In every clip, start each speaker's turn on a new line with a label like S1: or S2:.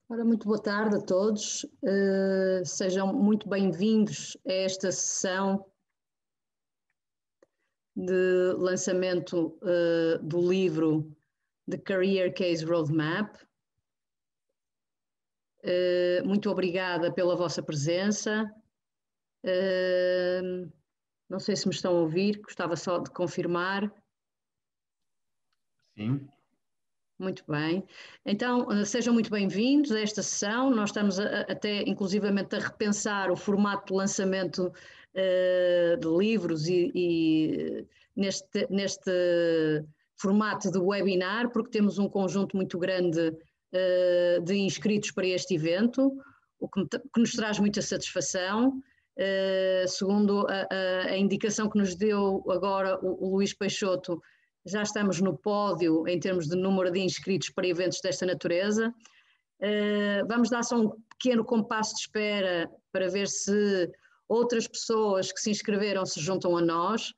S1: Ora, muito boa tarde a todos. Sejam muito bem-vindos a esta sessão de lançamento do livro The Career Case Roadmap. Muito obrigada pela vossa presença. Não sei se me estão a ouvir, gostava só de confirmar.
S2: Sim.
S1: Muito bem. Então, sejam muito bem-vindos a esta sessão. Nós estamos até, inclusivamente, a repensar o formato de lançamento de livros e neste formato de webinar, porque temos um conjunto muito grande de inscritos para este evento, o que nos traz muita satisfação. Segundo a indicação que nos deu agora o Luís Peixoto, já estamos no pódio em termos de número de inscritos para eventos desta natureza. Vamos dar só um pequeno compasso de espera para ver se outras pessoas que se inscreveram se juntam a nós,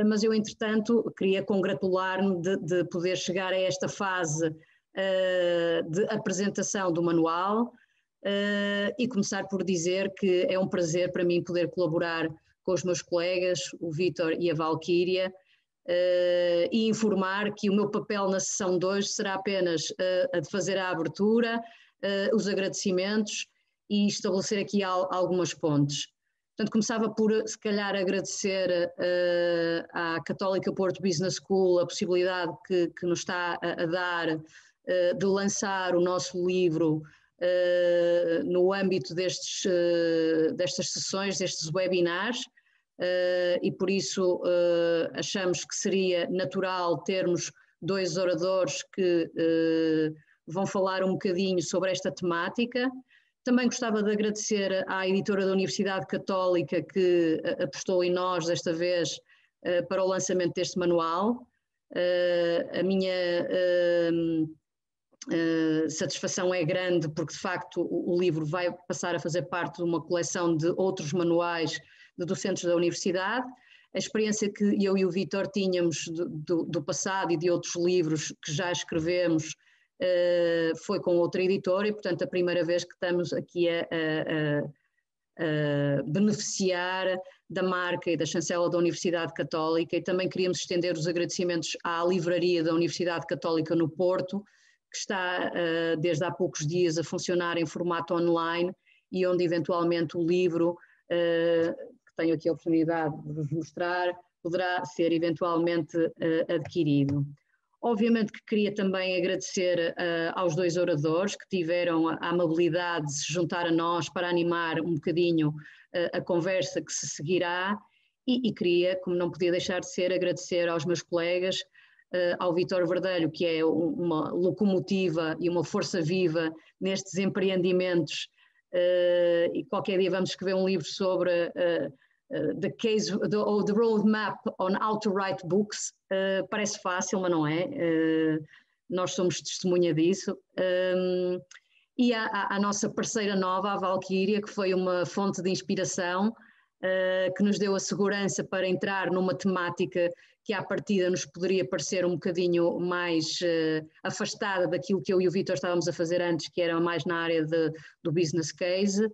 S1: mas eu, entretanto, queria congratular-me de poder chegar a esta fase de apresentação do manual e começar por dizer que é um prazer para mim poder colaborar com os meus colegas, o Vítor e a Valquíria, e informar que o meu papel na sessão de hoje será apenas a de fazer a abertura, os agradecimentos e estabelecer aqui algumas pontes. Portanto, começava por, se calhar, agradecer à Católica Porto Business School a possibilidade que nos está a dar de lançar o nosso livro no âmbito destas sessões, destes webinars. E por isso achamos que seria natural termos dois oradores que vão falar um bocadinho sobre esta temática. Também gostava de agradecer à editora da Universidade Católica que apostou em nós desta vez para o lançamento deste manual. A minha satisfação é grande porque de facto o livro vai passar a fazer parte de uma coleção de outros manuais de docentes da universidade. A experiência que eu e o Vítor tínhamos do passado e de outros livros que já escrevemos foi com outra editora e, portanto, a primeira vez que estamos aqui a beneficiar da marca e da chancela da Universidade Católica, e também queríamos estender os agradecimentos à livraria da Universidade Católica no Porto, que está desde há poucos dias a funcionar em formato online e onde eventualmente o livro que tenho aqui a oportunidade de vos mostrar, poderá ser eventualmente adquirido. Obviamente que queria também agradecer aos dois oradores que tiveram a amabilidade de se juntar a nós para animar um bocadinho a conversa que se seguirá e queria, como não podia deixar de ser, agradecer aos meus colegas, ao Vítor Verdelho, que é uma locomotiva e uma força viva nestes empreendimentos. E qualquer dia vamos escrever um livro sobre the case, the roadmap on how to write books. Parece fácil, mas não é. Nós somos testemunha disso. E a nossa parceira nova, a Valquíria, que foi uma fonte de inspiração, que nos deu a segurança para entrar numa temática que à partida nos poderia parecer um bocadinho mais afastada daquilo que eu e o Vítor estávamos a fazer antes, que era mais na área do business case,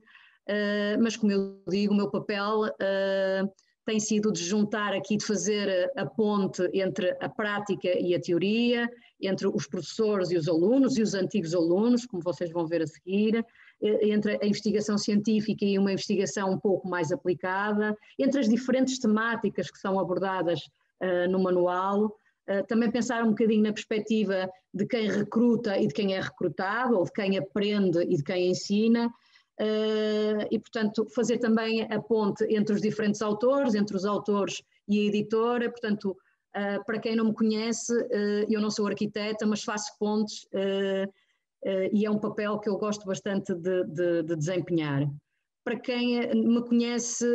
S1: mas como eu digo, o meu papel tem sido de juntar aqui, de fazer a ponte entre a prática e a teoria, entre os professores e os alunos, e os antigos alunos, como vocês vão ver a seguir, entre a investigação científica e uma investigação um pouco mais aplicada, entre as diferentes temáticas que são abordadas no manual, também pensar um bocadinho na perspectiva de quem recruta e de quem é recrutado, ou de quem aprende e de quem ensina, e portanto fazer também a ponte entre os diferentes autores, entre os autores e a editora. Portanto, para quem não me conhece, eu não sou arquiteta, mas faço pontes e é um papel que eu gosto bastante de desempenhar. Para quem me conhece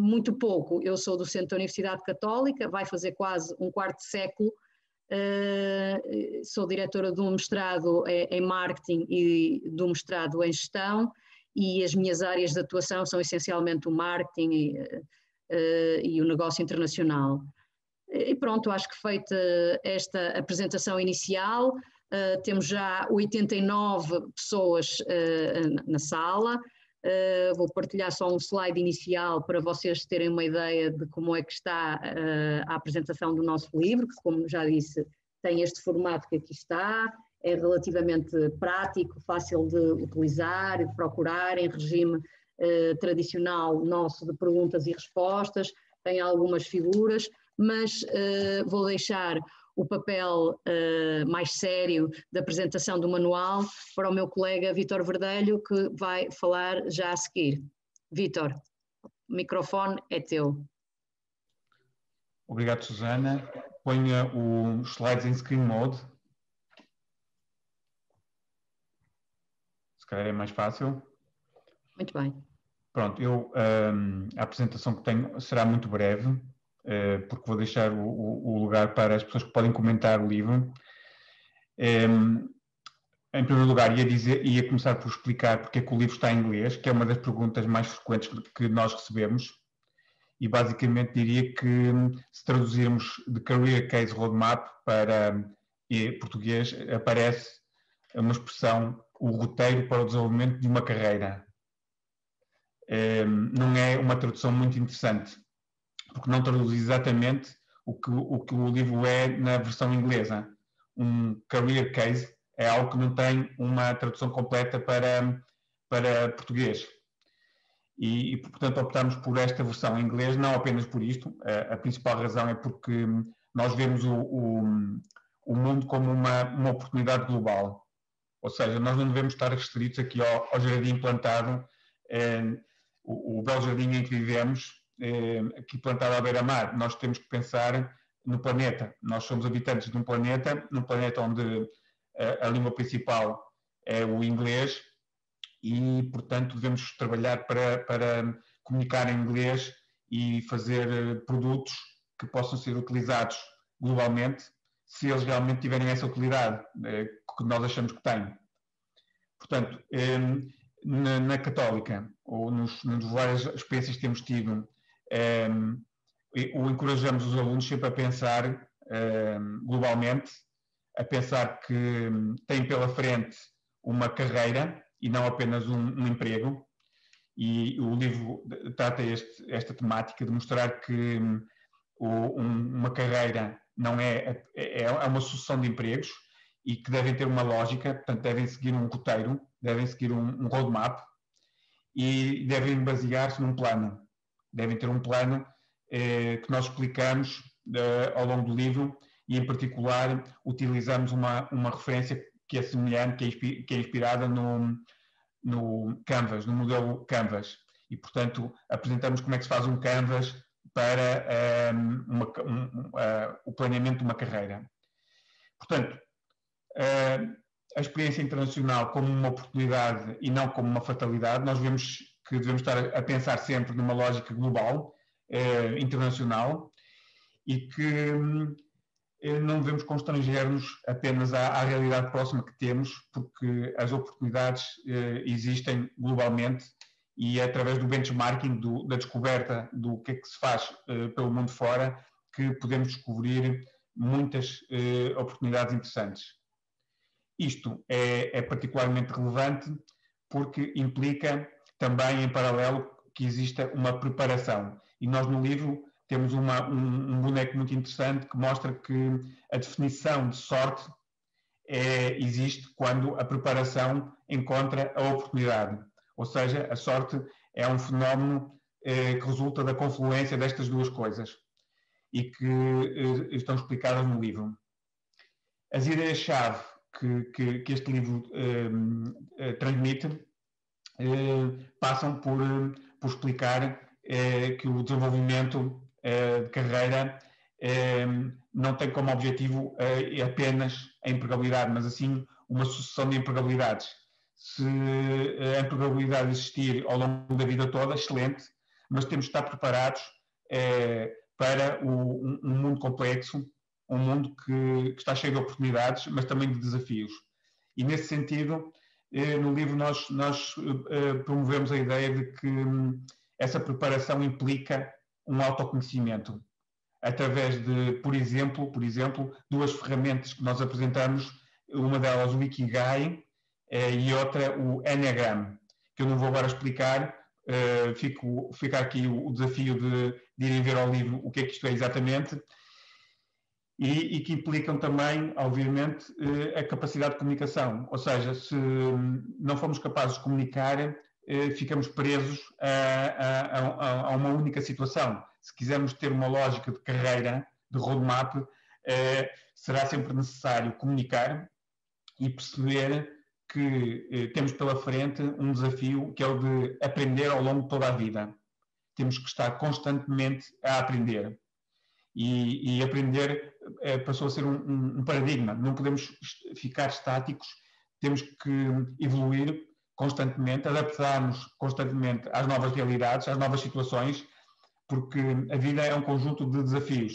S1: muito pouco, eu sou docente da Universidade Católica, vai fazer quase um quarto de século, sou diretora de um mestrado em marketing e de um mestrado em gestão, e as minhas áreas de atuação são essencialmente o marketing e o negócio internacional. E pronto, acho que feita esta apresentação inicial, temos já 89 pessoas na sala. Vou partilhar só um slide inicial para vocês terem uma ideia de como é que está a apresentação do nosso livro, que, como já disse, tem este formato que aqui está, é relativamente prático, fácil de utilizar, de procurar, em regime tradicional nosso de perguntas e respostas, tem algumas figuras, mas vou deixar o papel mais sério da apresentação do manual para o meu colega Vítor Verdelho, que vai falar já a seguir. Vítor, o microfone é teu.
S2: Obrigado, Susana. Ponha os slides em screen mode. Se calhar é mais fácil.
S1: Muito bem.
S2: Pronto, a apresentação que tenho será muito breve, porque vou deixar o lugar para as pessoas que podem comentar o livro. Em primeiro lugar, ia começar por explicar porque é que o livro está em inglês, que é uma das perguntas mais frequentes que nós recebemos. E basicamente diria que, se traduzirmos de Career Case Roadmap para português, aparece uma expressão, o roteiro para o desenvolvimento de uma carreira. Não é uma tradução muito interessante, porque não traduz exatamente o que o livro é na versão inglesa. Um Career Case é algo que não tem uma tradução completa para português. E, portanto, optamos por esta versão em inglês, não apenas por isto. A principal razão é porque nós vemos o mundo como uma oportunidade global. Ou seja, nós não devemos estar restritos aqui ao jardim plantado, o belo jardim em que vivemos, aqui plantado à beira-mar. Nós temos que pensar no planeta. Nós somos habitantes de um planeta, num planeta onde a língua principal é o inglês, e, portanto, devemos trabalhar para comunicar em inglês e fazer produtos que possam ser utilizados globalmente, se eles realmente tiverem essa utilidade que nós achamos que têm. Portanto, na Católica, ou nas várias experiências que temos tido, encorajamos os alunos sempre a pensar globalmente, a pensar que têm pela frente uma carreira e não apenas um emprego, e o livro trata esta temática de mostrar que uma carreira não é uma sucessão de empregos e que devem ter uma lógica, portanto devem seguir um roteiro, devem seguir um roadmap e devem basear-se num plano. Devem ter um plano que nós explicamos ao longo do livro, e em particular utilizamos uma referência que é semelhante, que é inspirada no Canvas, no modelo Canvas. E, portanto, apresentamos como é que se faz um Canvas para o planeamento de uma carreira. Portanto, a experiência internacional como uma oportunidade e não como uma fatalidade. Nós vemos que devemos estar a pensar sempre numa lógica global, internacional, e que não devemos constranger-nos apenas à realidade próxima que temos, porque as oportunidades existem globalmente, e é através do benchmarking, da descoberta do que é que se faz pelo mundo fora, que podemos descobrir muitas oportunidades interessantes. Isto é particularmente relevante porque implica também, em paralelo, que exista uma preparação. E nós, no livro, temos um boneco muito interessante que mostra que a definição de sorte existe quando a preparação encontra a oportunidade. Ou seja, a sorte é um fenómeno que resulta da confluência destas duas coisas e que estão explicadas no livro. As ideias-chave que este livro transmite passam por explicar que o desenvolvimento de carreira não tem como objetivo apenas a empregabilidade, mas assim uma sucessão de empregabilidades. Se a empregabilidade existir ao longo da vida toda, excelente, mas temos de estar preparados para um mundo complexo, um mundo que está cheio de oportunidades, mas também de desafios. E nesse sentido, no livro nós promovemos a ideia de que essa preparação implica um autoconhecimento, através de, por exemplo, duas ferramentas que nós apresentamos uma delas o Ikigai e outra o Enneagram, que eu não vou agora explicar, fica aqui o desafio de irem ver ao livro o que é que isto é exatamente, e que implicam também, obviamente, a capacidade de comunicação, ou seja, se não formos capazes de comunicar, ficamos presos a uma única situação. Se quisermos ter uma lógica de carreira, de roadmap, será sempre necessário comunicar e perceber que temos pela frente um desafio que é o de aprender ao longo de toda a vida. Temos que estar constantemente a aprender. E aprender passou a ser um paradigma. Não podemos ficar estáticos, temos que evoluir constantemente, adaptar-nos constantemente às novas realidades, às novas situações, porque a vida é um conjunto de desafios.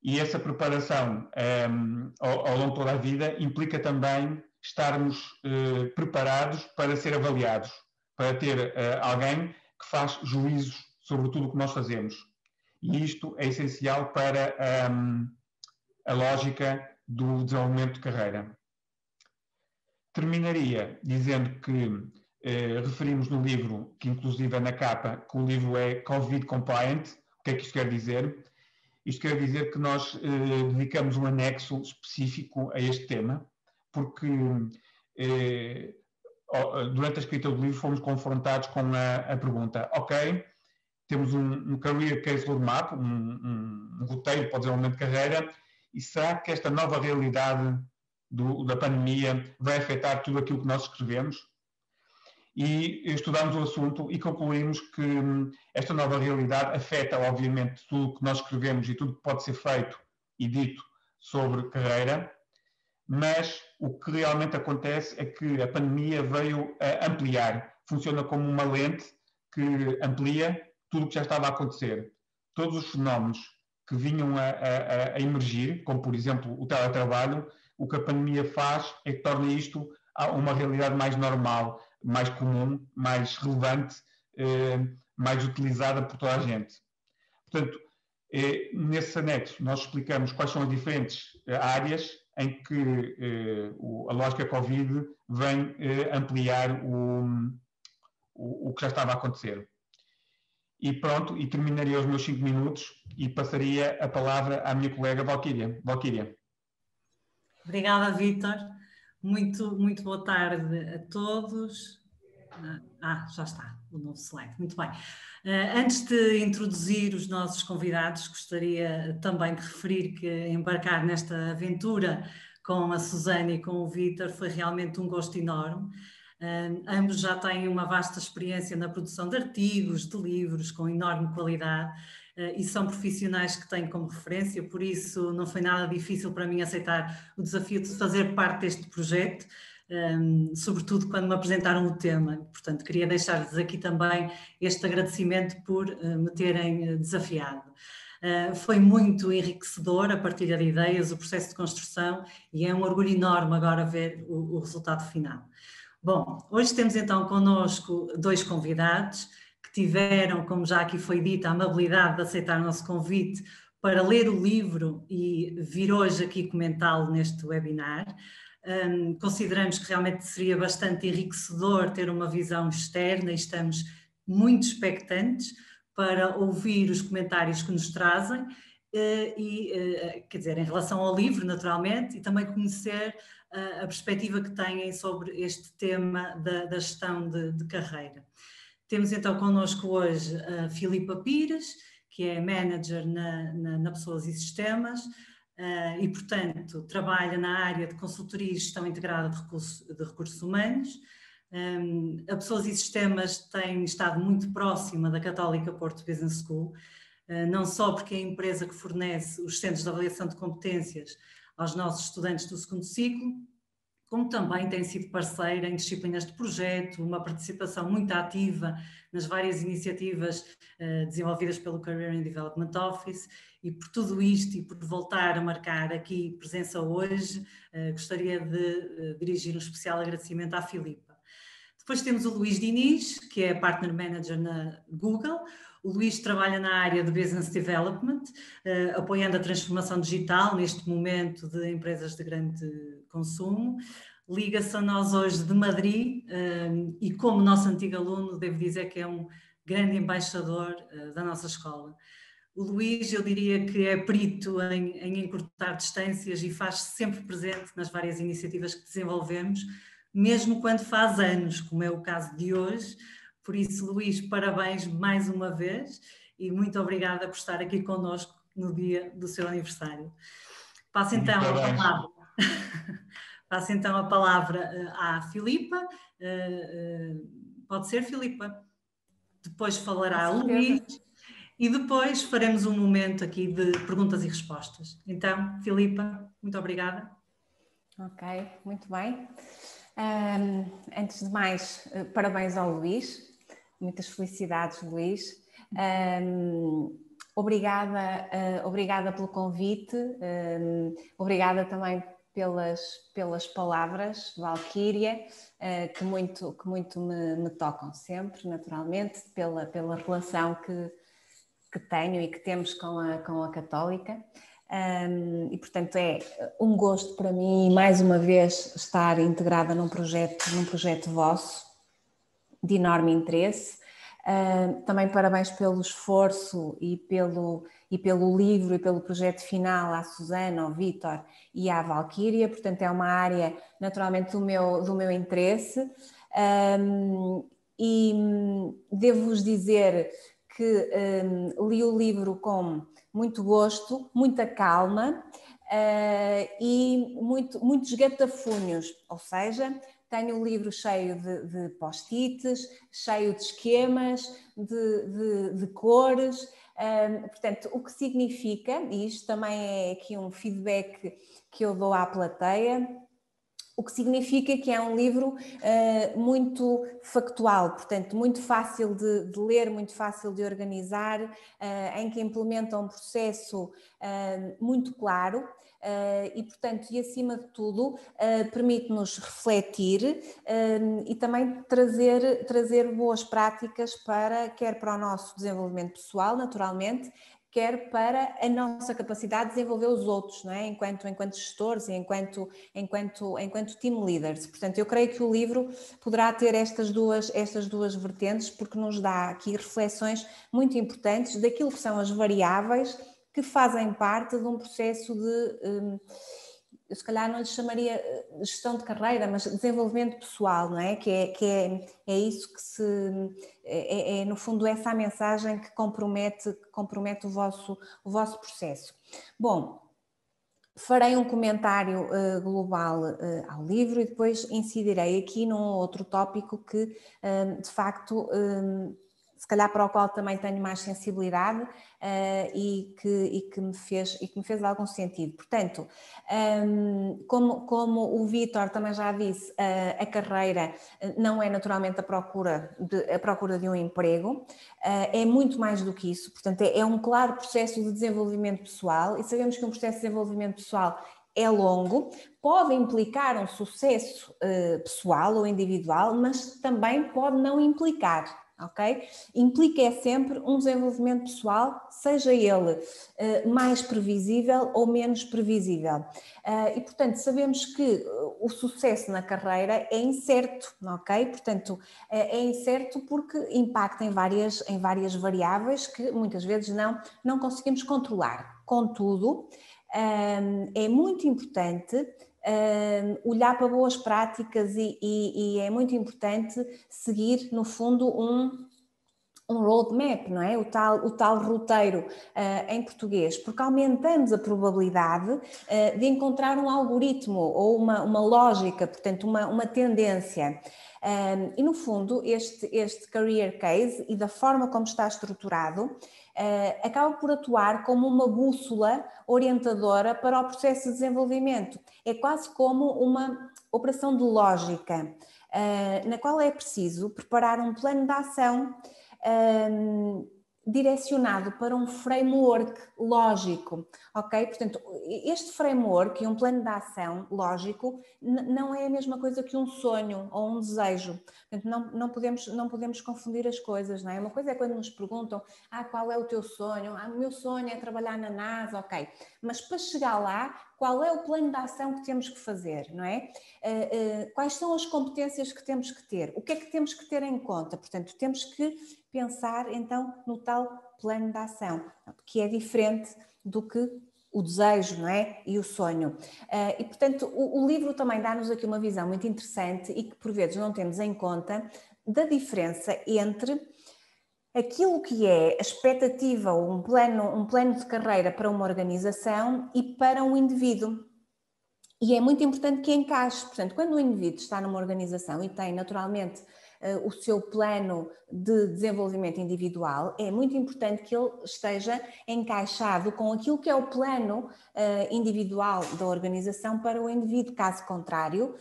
S2: E essa preparação ao longo de toda a vida implica também estarmos preparados para ser avaliados, para ter alguém que faz juízos sobre tudo o que nós fazemos. E isto é essencial para a lógica do desenvolvimento de carreira. Terminaria dizendo que referimos no livro, que inclusive é na capa, que o livro é Covid Compliant. O que é que isto quer dizer? Isto quer dizer que nós dedicamos um anexo específico a este tema, porque durante a escrita do livro fomos confrontados com a pergunta: ok, temos um Career Case Roadmap, um roteiro para o desenvolvimento de carreira, e será que esta nova realidade da pandemia vai afetar tudo aquilo que nós escrevemos? E estudámos o assunto e concluímos que esta nova realidade afeta, obviamente, tudo o que nós escrevemos e tudo que pode ser feito e dito sobre carreira, mas o que realmente acontece é que a pandemia veio a ampliar, funciona como uma lente que amplia tudo o que já estava a acontecer. Todos os fenómenos que vinham a emergir, como por exemplo o teletrabalho, o que a pandemia faz é que torna isto uma realidade mais normal, mais comum, mais relevante, mais utilizada por toda a gente. Portanto, nesse anexo nós explicamos quais são as diferentes áreas em que a lógica Covid vem ampliar o que já estava a acontecer. E pronto, e terminaria os meus 5 minutos e passaria a palavra à minha colega Valquíria. Valquíria.
S3: Obrigada, Vítor. Muito boa tarde a todos. Já está, o novo slide. Muito bem. Antes de introduzir os nossos convidados, gostaria também de referir que embarcar nesta aventura com a Susana e com o Vítor foi realmente um gosto enorme. Ambos já têm uma vasta experiência na produção de artigos, de livros com enorme qualidade e são profissionais que têm como referência, por isso não foi nada difícil para mim aceitar o desafio de fazer parte deste projeto, sobretudo quando me apresentaram o tema. Portanto, queria deixar-lhes aqui também este agradecimento por me terem desafiado. Foi muito enriquecedor a partilha de ideias, o processo de construção, e é um orgulho enorme agora ver o resultado final. Bom, hoje temos então connosco 2 convidados que tiveram, como já aqui foi dito, a amabilidade de aceitar o nosso convite para ler o livro e vir hoje aqui comentá-lo neste webinar. Consideramos que realmente seria bastante enriquecedor ter uma visão externa e estamos muito expectantes para ouvir os comentários que nos trazem quer dizer, em relação ao livro, naturalmente, e também conhecer a perspectiva que têm sobre este tema da gestão de carreira. Temos então connosco hoje a Filipa Pires, que é Manager na Pessoas e Sistemas e, portanto, trabalha na área de consultoria e gestão integrada de recursos humanos. A Pessoas e Sistemas tem estado muito próxima da Católica Porto Business School, não só porque é a empresa que fornece os centros de avaliação de competências aos nossos estudantes do segundo ciclo, como também tem sido parceira em disciplinas de projeto, uma participação muito ativa nas várias iniciativas desenvolvidas pelo Career and Development Office, e por tudo isto e por voltar a marcar aqui presença hoje, gostaria de dirigir um especial agradecimento à Filipa. Depois temos o Luís Diniz, que é Partner Manager na Google, O Luís trabalha na área de Business Development, apoiando a transformação digital neste momento de empresas de grande consumo. Liga-se a nós hoje de Madrid e, como nosso antigo aluno, devo dizer que é um grande embaixador da nossa escola. O Luís, eu diria que é perito em encurtar distâncias e faz-se sempre presente nas várias iniciativas que desenvolvemos, mesmo quando faz anos, como é o caso de hoje. Por isso, Luís, parabéns mais uma vez e muito obrigada por estar aqui connosco no dia do seu aniversário. Passo então a palavra. Passo então a palavra à Filipa. Pode ser, Filipa? Depois falará o Luís e depois faremos um momento aqui de perguntas e respostas. Então, Filipa, muito obrigada.
S4: Ok, muito bem. Antes de mais, parabéns ao Luís. Muitas felicidades, Luís. Obrigada pelo convite. Obrigada também pelas palavras, Valquíria, que muito me tocam sempre, naturalmente, pela relação que tenho e que temos com a Católica. E portanto é um gosto para mim, mais uma vez, estar integrada num projeto vosso, de enorme interesse. Também parabéns pelo esforço e pelo livro e pelo projeto final à Susana, ao Vítor e à Valquíria. Portanto, é uma área naturalmente do meu interesse. E devo-vos dizer que li o livro com muito gosto, muita calma e muitos gatafunhos, ou seja, tenho o livro cheio de post-its, cheio de esquemas, de cores, portanto, o que significa, e isto também é aqui um feedback que eu dou à plateia, o que significa que é um livro muito factual, portanto, muito fácil de ler, muito fácil de organizar, em que implementa um processo muito claro e, portanto, e acima de tudo, permite-nos refletir e também trazer boas práticas quer para o nosso desenvolvimento pessoal, naturalmente, quer para a nossa capacidade de desenvolver os outros, não é? enquanto gestores e enquanto team leaders. Portanto, eu creio que o livro poderá ter estas duas vertentes, porque nos dá aqui reflexões muito importantes daquilo que são as variáveis que fazem parte de um processo de... eu se calhar não lhe chamaria gestão de carreira, mas desenvolvimento pessoal, não é? Que é isso que é no fundo essa a mensagem que compromete o vosso processo. Bom, farei um comentário global ao livro e depois incidirei aqui num outro tópico que de facto se calhar para o qual também tenho mais sensibilidade e que me fez algum sentido. Portanto, como o Vítor também já disse, a carreira não é naturalmente a procura de um emprego, é muito mais do que isso, portanto é um claro processo de desenvolvimento pessoal e sabemos que um processo de desenvolvimento pessoal é longo, pode implicar um sucesso pessoal ou individual, mas também pode não implicar. Ok? Implica sempre um desenvolvimento pessoal, seja ele mais previsível ou menos previsível. E, portanto, sabemos que o sucesso na carreira é incerto, ok? Portanto, é incerto porque impacta em várias variáveis que muitas vezes não conseguimos controlar. Contudo, é muito importante olhar para boas práticas e é muito importante seguir, no fundo, um roadmap, não é? O tal roteiro em português, porque aumentamos a probabilidade de encontrar um algoritmo ou uma lógica, portanto, uma tendência. E, no fundo, este career case e da forma como está estruturado, acaba por atuar como uma bússola orientadora para o processo de desenvolvimento. É quase como uma operação de lógica, na qual é preciso preparar um plano de ação direcionado para um framework lógico, ok? Portanto, este framework e um plano de ação lógico não é a mesma coisa que um sonho ou um desejo. Portanto, não podemos confundir as coisas, não é? Uma coisa é quando nos perguntam, qual é o teu sonho? O meu sonho é trabalhar na NASA, ok. Mas para chegar lá, qual é o plano de ação que temos que fazer, não é? Quais são as competências que temos que ter? O que é que temos que ter em conta? Portanto, temos que pensar então no tal plano de ação, que é diferente do que o desejo, não é? E o sonho. E portanto o livro também dá-nos aqui uma visão muito interessante e que por vezes não temos em conta da diferença entre aquilo que é a expectativa ou um plano de carreira para uma organização e para um indivíduo. E é muito importante que encaixe. Portanto, quando o indivíduo está numa organização e tem naturalmente o seu plano de desenvolvimento individual, é muito importante que ele esteja encaixado com aquilo que é o plano individual da organização para o indivíduo. Caso contrário,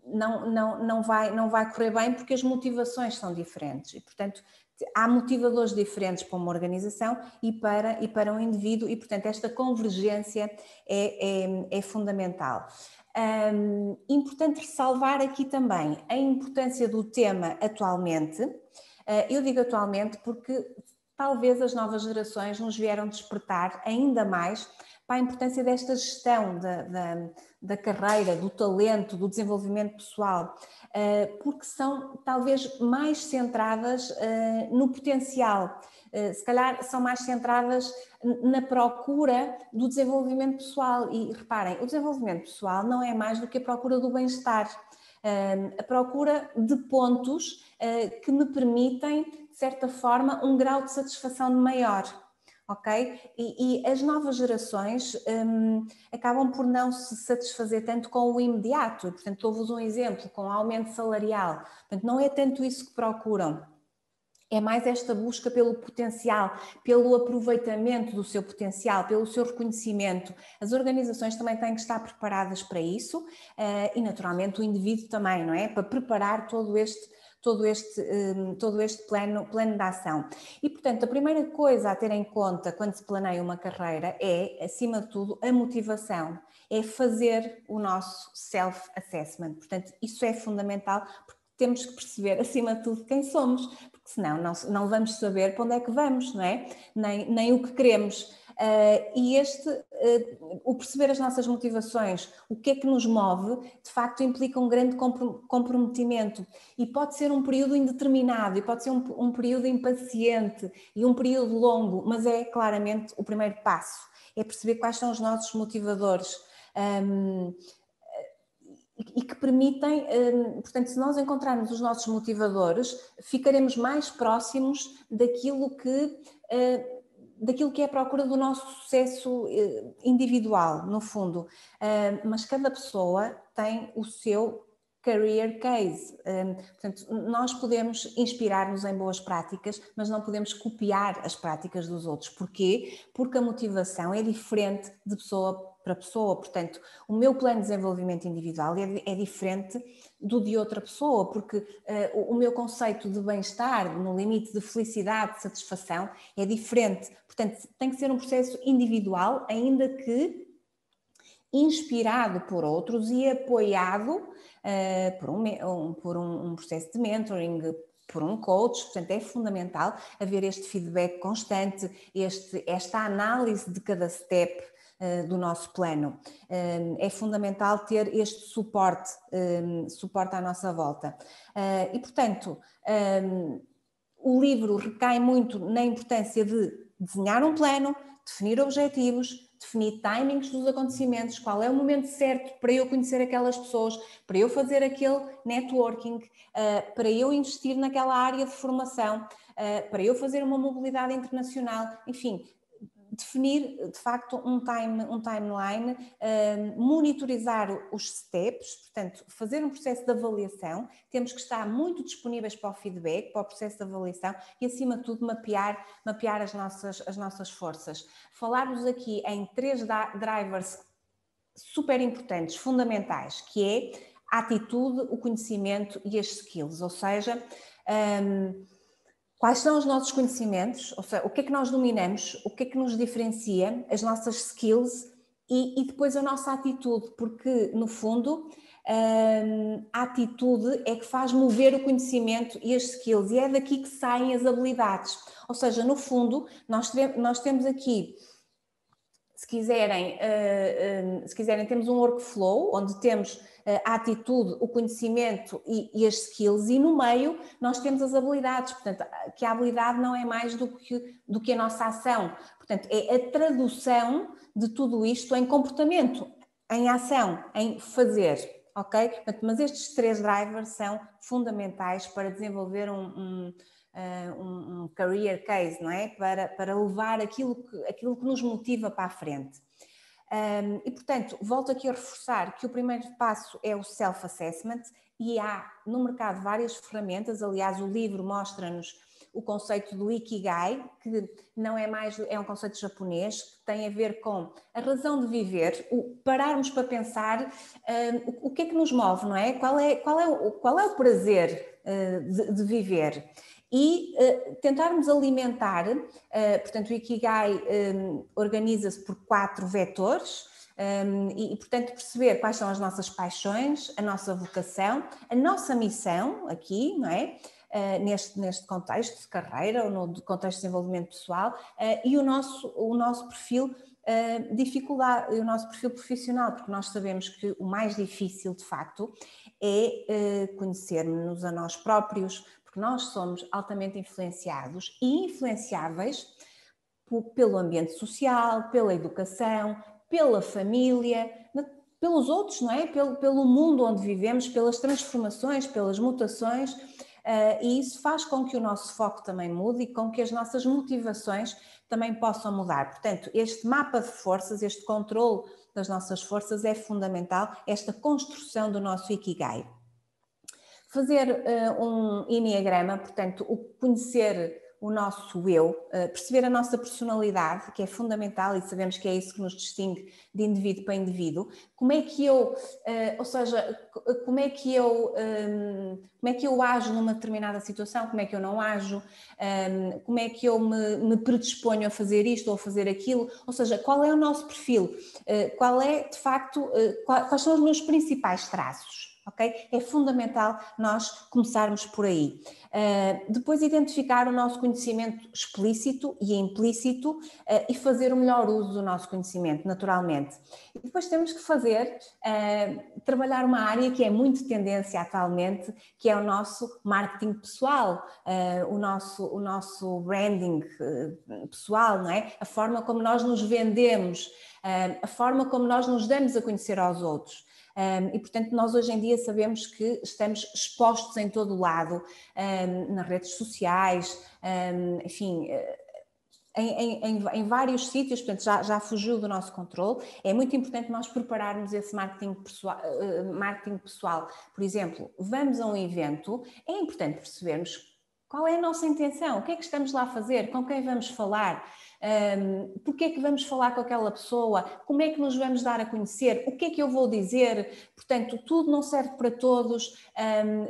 S4: não vai correr bem porque as motivações são diferentes e, portanto, há motivadores diferentes para uma organização e para um indivíduo e, portanto, esta convergência é fundamental. Importante ressalvar aqui também a importância do tema atualmente. Eu digo atualmente porque talvez as novas gerações nos vieram despertar ainda mais para a importância desta gestão da carreira, do talento, do desenvolvimento pessoal, porque são talvez mais centradas no potencial, se calhar são mais centradas na procura do desenvolvimento pessoal. E reparem, o desenvolvimento pessoal não é mais do que a procura do bem-estar, a procura de pontos que me permitem, de certa forma, um grau de satisfação maior. Ok? E as novas gerações acabam por não se satisfazer tanto com o imediato. Portanto, dou-vos um exemplo, com o aumento salarial. Portanto, não é tanto isso que procuram. É mais esta busca pelo potencial, pelo aproveitamento do seu potencial, pelo seu reconhecimento. As organizações também têm que estar preparadas para isso e, naturalmente, o indivíduo também, não é? Para preparar todo este plano de ação. E, portanto, a primeira coisa a ter em conta quando se planeia uma carreira é, acima de tudo, a motivação. É fazer o nosso self-assessment. Portanto, isso é fundamental porque temos que perceber, acima de tudo, quem somos, porque senão não vamos saber para onde é que vamos, não é? Nem o que queremos. O perceber as nossas motivações, o que é que nos move, de facto implica um grande comprometimento e pode ser um período indeterminado e pode ser um período impaciente e um período longo, mas é claramente o primeiro passo, é perceber quais são os nossos motivadores e que permitem, portanto, se nós encontrarmos os nossos motivadores, ficaremos mais próximos daquilo que é a procura do nosso sucesso individual, no fundo. Mas cada pessoa tem o seu career case. Portanto, nós podemos inspirar-nos em boas práticas, mas não podemos copiar as práticas dos outros. Porquê? Porque a motivação é diferente de pessoa para pessoa. Portanto, o meu plano de desenvolvimento individual é diferente do de outra pessoa, porque o meu conceito de bem-estar, no limite de felicidade, de satisfação, é diferente. Portanto, tem que ser um processo individual, ainda que inspirado por outros e apoiado por um processo de mentoring, por um coach. Portanto, é fundamental haver este feedback constante, esta análise de cada step do nosso plano. É fundamental ter este suporte à nossa volta. E, portanto, o livro recai muito na importância de desenhar um plano, definir objetivos, definir timings dos acontecimentos, qual é o momento certo para eu conhecer aquelas pessoas, para eu fazer aquele networking, para eu investir naquela área de formação, para eu fazer uma mobilidade internacional, enfim, definir de facto um timeline, monitorizar os steps, portanto, fazer um processo de avaliação. Temos que estar muito disponíveis para o feedback, para o processo de avaliação e, acima de tudo, mapear as nossas forças. Falar-vos aqui em 3 drivers super importantes, fundamentais, que é a atitude, o conhecimento e as skills, ou seja, Quais são os nossos conhecimentos, ou seja, o que é que nós dominamos, o que é que nos diferencia, as nossas skills e depois a nossa atitude, porque no fundo a atitude é que faz mover o conhecimento e as skills e é daqui que saem as habilidades. Ou seja, no fundo nós temos aqui, se quiserem, temos um workflow onde temos a atitude, o conhecimento e as skills, e no meio nós temos as habilidades, portanto, que a habilidade não é mais do que a nossa ação, portanto, é a tradução de tudo isto em comportamento, em ação, em fazer, ok? Portanto, mas estes 3 drivers são fundamentais para desenvolver um career case, não é? Para levar aquilo que nos motiva para a frente. E, portanto, volto aqui a reforçar que o primeiro passo é o self-assessment e há no mercado várias ferramentas, aliás, o livro mostra-nos o conceito do Ikigai, que não é mais, é um conceito japonês, que tem a ver com a razão de viver, pararmos para pensar o que é que nos move, não é? Qual é o prazer de viver? E tentarmos alimentar, portanto, o Ikigai organiza-se por 4 vetores e, portanto, perceber quais são as nossas paixões, a nossa vocação, a nossa missão aqui, não é? Neste contexto de carreira ou no contexto de desenvolvimento pessoal e o nosso perfil dificuldade, o nosso perfil profissional, porque nós sabemos que o mais difícil, de facto, é conhecermos a nós próprios, porque nós somos altamente influenciados e influenciáveis pelo ambiente social, pela educação, pela família, pelos outros, não é? Pelo mundo onde vivemos, pelas transformações, pelas mutações, e isso faz com que o nosso foco também mude e com que as nossas motivações também possam mudar. Portanto, este mapa de forças, este controle das nossas forças é fundamental, esta construção do nosso Ikigai. Fazer um enneagrama, portanto, conhecer o nosso eu, perceber a nossa personalidade, que é fundamental e sabemos que é isso que nos distingue de indivíduo para indivíduo. Como é que eu, ou seja, como é que eu ajo numa determinada situação, como é que eu não ajo, como é que eu me predisponho a fazer isto ou a fazer aquilo, ou seja, qual é o nosso perfil, qual é, de facto, quais são os meus principais traços. Okay? É fundamental nós começarmos por aí. Depois identificar o nosso conhecimento explícito e implícito e fazer o melhor uso do nosso conhecimento, naturalmente. E depois temos que trabalhar uma área que é muito tendência atualmente, que é o nosso marketing pessoal, o nosso branding pessoal, não é? A forma como nós nos vendemos, a forma como nós nos damos a conhecer aos outros. E, portanto, nós hoje em dia sabemos que estamos expostos em todo o lado, nas redes sociais, enfim, em vários sítios, portanto, já fugiu do nosso controle. É muito importante nós prepararmos esse marketing pessoal. Por exemplo, vamos a um evento, é importante percebermos qual é a nossa intenção, o que é que estamos lá a fazer, com quem vamos falar, porque é que vamos falar com aquela pessoa, como é que nos vamos dar a conhecer, o que é que eu vou dizer. Portanto, tudo não serve para todos,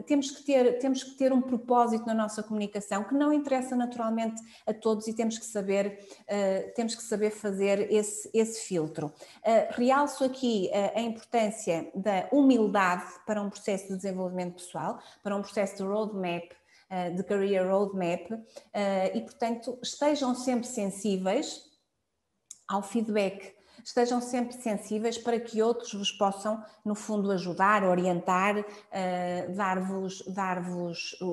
S4: temos que ter um propósito na nossa comunicação que não interessa naturalmente a todos e temos que saber fazer esse filtro. Realço aqui a importância da humildade para um processo de desenvolvimento pessoal, para um processo de roadmap, de Career Roadmap, e, portanto, estejam sempre sensíveis ao feedback, estejam sempre sensíveis para que outros vos possam, no fundo, ajudar, orientar, dar-vos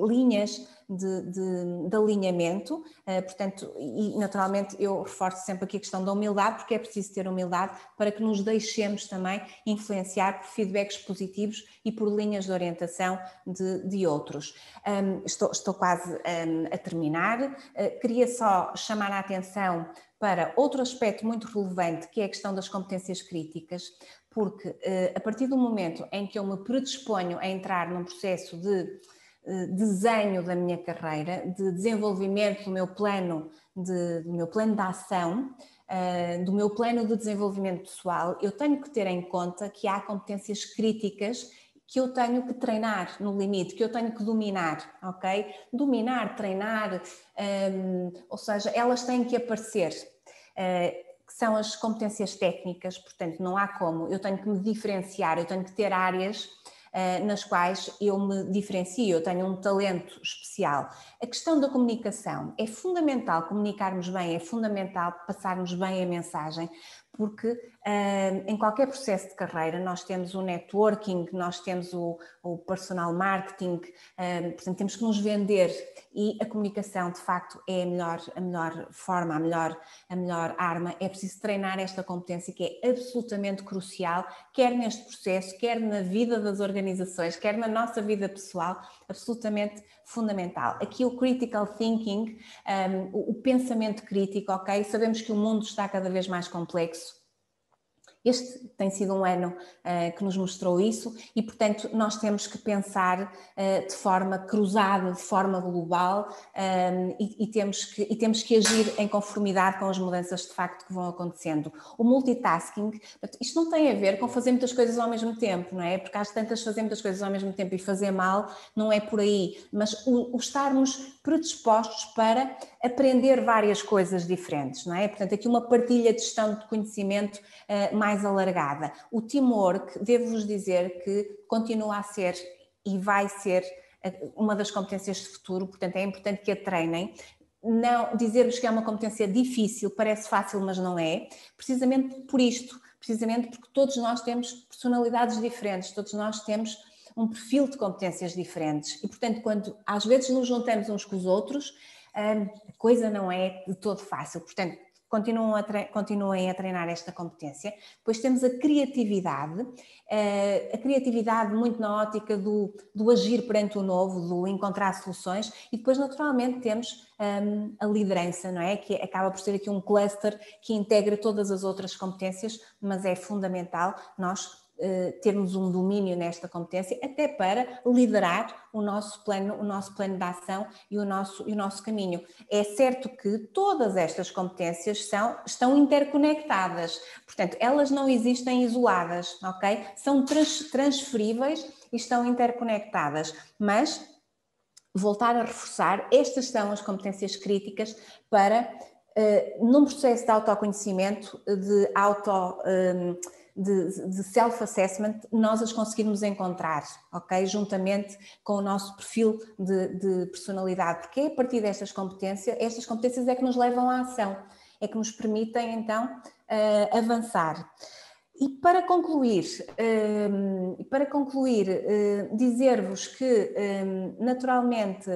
S4: linhas de alinhamento, portanto, e naturalmente eu reforço sempre aqui a questão da humildade, porque é preciso ter humildade para que nos deixemos também influenciar por feedbacks positivos e por linhas de orientação de outros. Estou quase a terminar, queria só chamar a atenção para outro aspecto muito relevante, que é a questão das competências críticas, porque a partir do momento em que eu me predisponho a entrar num processo de desenho da minha carreira, de desenvolvimento do meu plano de ação, do meu plano de desenvolvimento pessoal, eu tenho que ter em conta que há competências críticas que eu tenho que treinar no limite, que eu tenho que dominar, ok? Dominar, treinar, ou seja, elas têm que aparecer, que são as competências técnicas, portanto não há como, eu tenho que me diferenciar, eu tenho que ter áreas nas quais eu me diferencio, eu tenho um talento especial. A questão da comunicação, é fundamental comunicarmos bem, é fundamental passarmos bem a mensagem, porque em qualquer processo de carreira nós temos o networking, nós temos o personal marketing, portanto temos que nos vender, e a comunicação de facto é a melhor forma, a melhor arma. É preciso treinar esta competência que é absolutamente crucial, quer neste processo, quer na vida das organizações, quer na nossa vida pessoal, absolutamente fundamental. Aqui o critical thinking, o pensamento crítico, ok? Sabemos que o mundo está cada vez mais complexo. Este tem sido um ano que nos mostrou isso e, portanto, nós temos que pensar de forma cruzada, de forma global, e temos que agir em conformidade com as mudanças de facto que vão acontecendo. O multitasking, isto não tem a ver com fazer muitas coisas ao mesmo tempo, não é? Porque às tantas fazer muitas coisas ao mesmo tempo e fazer mal, não é por aí, mas o estarmos predispostos para aprender várias coisas diferentes, não é? Portanto, aqui uma partilha de gestão de conhecimento mais alargada. O teamwork, devo-vos dizer que continua a ser e vai ser uma das competências de futuro, portanto é importante que a treinem. Não dizer-vos que é uma competência difícil, parece fácil, mas não é, precisamente por isto, precisamente porque todos nós temos personalidades diferentes, todos nós temos um perfil de competências diferentes e, portanto, quando às vezes nos juntamos uns com os outros, a coisa não é de todo fácil, portanto, continuem a treinar esta competência. Depois temos a criatividade muito na ótica do agir perante o novo, do encontrar soluções, e depois naturalmente temos a liderança, não é? Que acaba por ser aqui um cluster que integra todas as outras competências, mas é fundamental nós termos um domínio nesta competência até para liderar o nosso plano de ação e o nosso caminho. É certo que todas estas competências estão interconectadas, portanto, elas não existem isoladas, ok? São transferíveis e estão interconectadas, mas voltar a reforçar, estas são as competências críticas para, num processo de autoconhecimento, de self-assessment, nós as conseguirmos encontrar, ok? Juntamente com o nosso perfil de personalidade, porque é a partir estas competências é que nos levam à ação, é que nos permitem então avançar. E para concluir, dizer-vos que naturalmente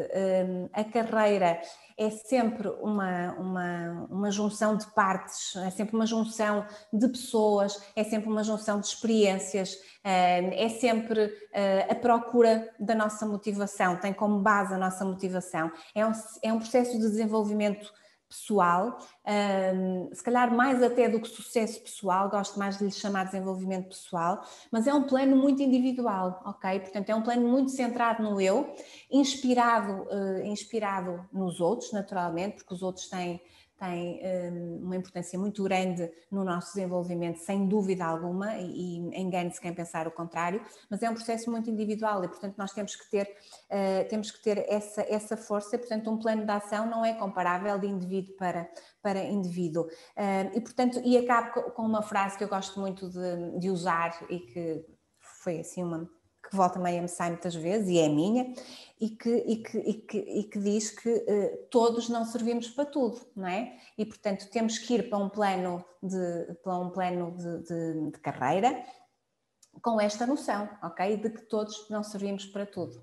S4: a carreira é sempre uma junção de partes, é sempre uma junção de pessoas, é sempre uma junção de experiências, é sempre a procura da nossa motivação, tem como base a nossa motivação. É um processo de desenvolvimento pessoal, se calhar mais até do que sucesso pessoal, gosto mais de lhe chamar desenvolvimento pessoal, mas é um plano muito individual, ok? Portanto, é um plano muito centrado no eu, inspirado nos outros, naturalmente, porque os outros têm uma importância muito grande no nosso desenvolvimento, sem dúvida alguma, e engane-se quem pensar o contrário, mas é um processo muito individual e, portanto, nós temos que ter essa força, portanto, um plano de ação não é comparável de indivíduo para indivíduo. E, portanto, acabo com uma frase que eu gosto muito de usar e que foi assim que volta meio a me sai muitas vezes, e é minha, e que diz que todos não servimos para tudo, não é? E, portanto, temos que ir para um plano de carreira com esta noção, ok? De que todos não servimos para tudo.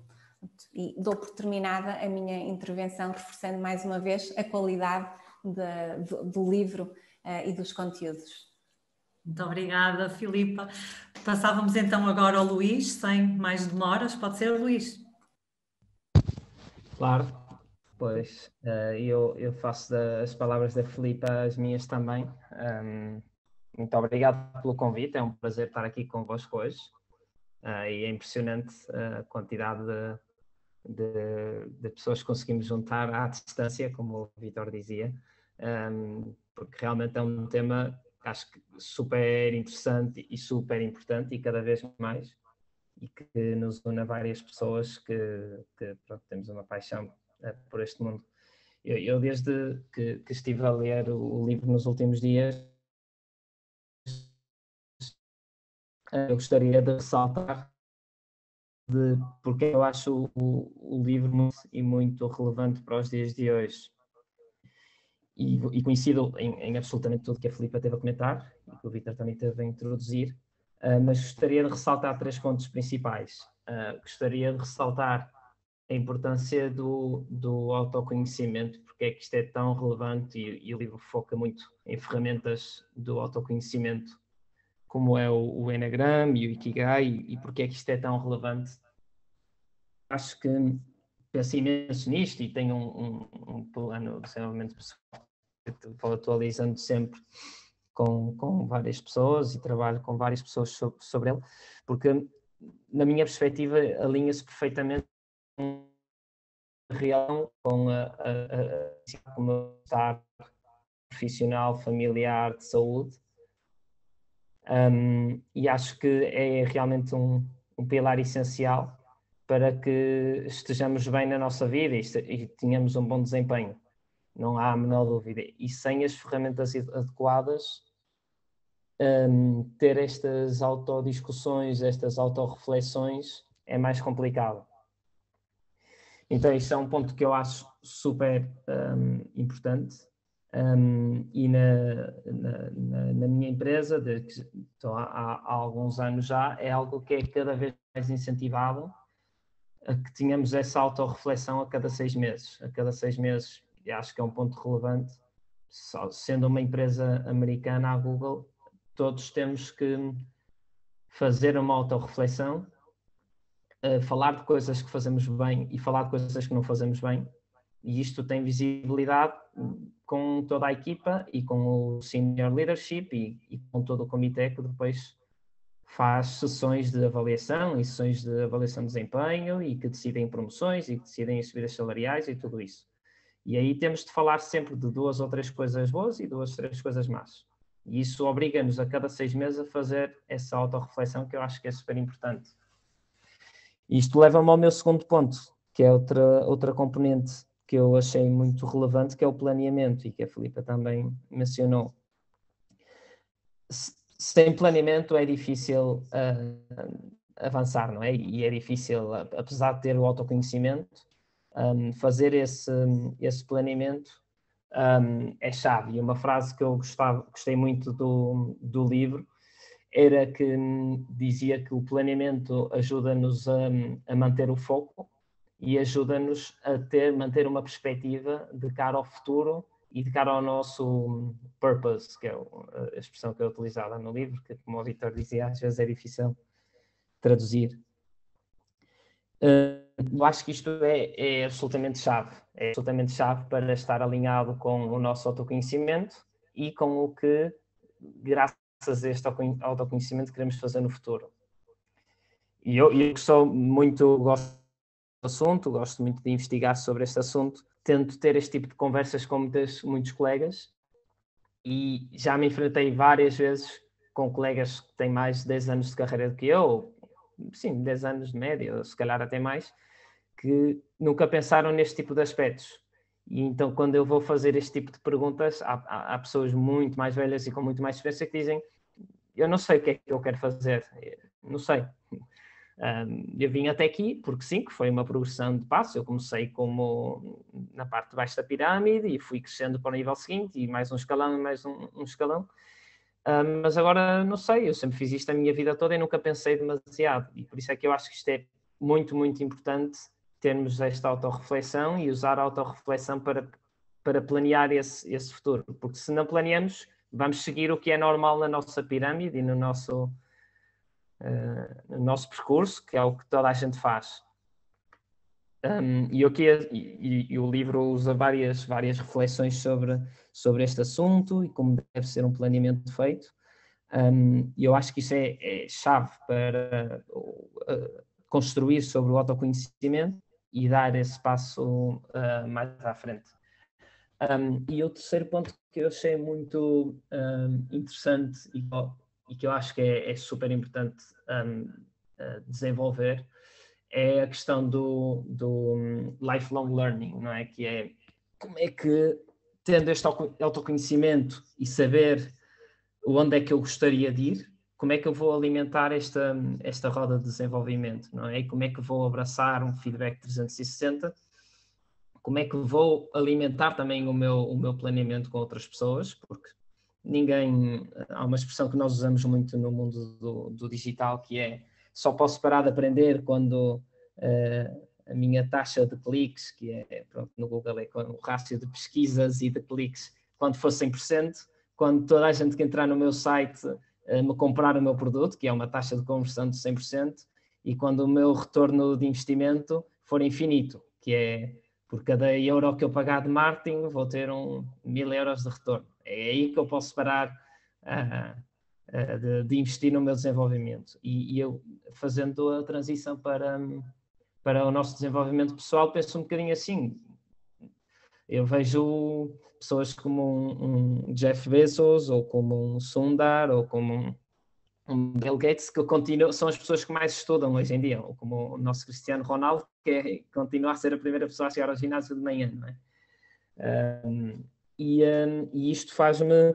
S4: E dou por terminada a minha intervenção, reforçando mais uma vez a qualidade do livro e dos conteúdos.
S3: Muito obrigada, Filipa. Passávamos então agora ao Luís, sem mais demoras. Pode ser, Luís?
S5: Claro, pois eu faço das palavras da Filipa as minhas também. Muito obrigado pelo convite, é um prazer estar aqui convosco hoje. E é impressionante a quantidade de pessoas que conseguimos juntar à distância, como o Vítor dizia, porque realmente é um tema acho que super interessante e super importante e cada vez mais, e que nos une a várias pessoas que pronto, temos uma paixão por este mundo. Eu desde que estive a ler o livro nos últimos dias, eu gostaria de ressaltar porque eu acho o livro muito relevante para os dias de hoje. E coincido em absolutamente tudo que a Filipa teve a comentar e que o Vítor também teve a introduzir, mas gostaria de ressaltar 3 pontos principais. Gostaria de ressaltar a importância do autoconhecimento, porque é que isto é tão relevante e o livro foca muito em ferramentas do autoconhecimento, como é o Enneagram e o Ikigai, e porque é que isto é tão relevante. Acho que penso imenso nisto e tenho um plano de desenvolvimento pessoal que vou atualizando sempre com várias pessoas e trabalho com várias pessoas sobre ele, porque na minha perspectiva alinha-se perfeitamente com a real, com o meu estar profissional, familiar, de saúde, e acho que é realmente um pilar essencial para que estejamos bem na nossa vida e tenhamos um bom desempenho. Não há a menor dúvida. E sem as ferramentas adequadas, ter estas autodiscussões, estas autorreflexões é mais complicado. Então, isto é um ponto que eu acho super importante. E na minha empresa, estou há alguns anos já, é algo que é cada vez mais incentivado, a que tenhamos essa autorreflexão a cada 6 meses. A cada 6 meses, e acho que é um ponto relevante, sendo uma empresa americana, a Google, todos temos que fazer uma autorreflexão, falar de coisas que fazemos bem e falar de coisas que não fazemos bem, e isto tem visibilidade com toda a equipa e com o senior leadership e com todo o comitê que depois faz sessões de avaliação e sessões de avaliação de desempenho e que decidem promoções e que decidem subidas salariais e tudo isso. E aí temos de falar sempre de 2 ou 3 coisas boas e 2 ou 3 coisas más. E isso obriga-nos a cada 6 meses a fazer essa autorreflexão, que eu acho que é super importante. Isto leva-me ao meu segundo ponto, que é outra componente que eu achei muito relevante, que é o planeamento, e que a Filipa também mencionou. Sem planeamento é difícil avançar, não é? E é difícil, apesar de ter o autoconhecimento, fazer esse planeamento é chave. E uma frase que eu gostei muito do livro era que dizia que o planeamento ajuda-nos a manter o foco e ajuda-nos a manter uma perspectiva de cara ao futuro e de cara ao nosso purpose, que é a expressão que é utilizada no livro, que, como o Vítor dizia, às vezes é difícil traduzir. Eu acho que isto é absolutamente chave. É absolutamente chave para estar alinhado com o nosso autoconhecimento e com o que, graças a este autoconhecimento, queremos fazer no futuro. E eu gosto do assunto, gosto muito de investigar sobre este assunto, tento ter este tipo de conversas com muitos colegas e já me enfrentei várias vezes com colegas que têm mais de 10 anos de carreira do que eu, sim, 10 anos de média, ou se calhar até mais, que nunca pensaram neste tipo de aspectos. E então, quando eu vou fazer este tipo de perguntas, há pessoas muito mais velhas e com muito mais experiência que dizem: eu não sei o que é que eu quero fazer, não sei. Eu vim até aqui porque sim, que foi uma progressão de passo. Eu comecei como na parte de baixo da pirâmide e fui crescendo para o nível seguinte e mais um escalão e mais um escalão. Mas agora não sei, eu sempre fiz isto a minha vida toda e nunca pensei demasiado. E por isso é que eu acho que isto é muito, muito importante, termos esta autorreflexão e usar a autorreflexão para planear esse futuro. Porque se não planeamos, vamos seguir o que é normal na nossa pirâmide e no nosso percurso, que é o que toda a gente faz. E o livro usa várias reflexões sobre este assunto e como deve ser um planeamento feito. E eu acho que isso é chave para construir sobre o autoconhecimento e dar esse passo mais à frente. E o terceiro ponto que eu achei muito interessante e que eu acho que é super importante desenvolver é a questão do lifelong learning, não é? Que é como é que, tendo este autoconhecimento e saber onde é que eu gostaria de ir, como é que eu vou alimentar esta roda de desenvolvimento, não é? E como é que vou abraçar um feedback 360, como é que vou alimentar também o meu planeamento com outras pessoas, porque há uma expressão que nós usamos muito no mundo do digital, que é: só posso parar de aprender quando a minha taxa de cliques, que é, pronto, no Google é o rácio de pesquisas e de cliques, quando for 100%, quando toda a gente que entrar no meu site me comprar o meu produto, que é uma taxa de conversão de 100%, e quando o meu retorno de investimento for infinito, que é por cada euro que eu pagar de marketing, vou ter 1000 euros de retorno. É aí que eu posso parar de investir no meu desenvolvimento. E eu, fazendo a transição para o nosso desenvolvimento pessoal, penso um bocadinho assim. Eu vejo pessoas como um Jeff Bezos, ou como um Sundar, ou como um Bill Gates, que são as pessoas que mais estudam hoje em dia, ou como o nosso Cristiano Ronaldo, que continua a ser a primeira pessoa a chegar ao ginásio de manhã, não é? E isto faz-me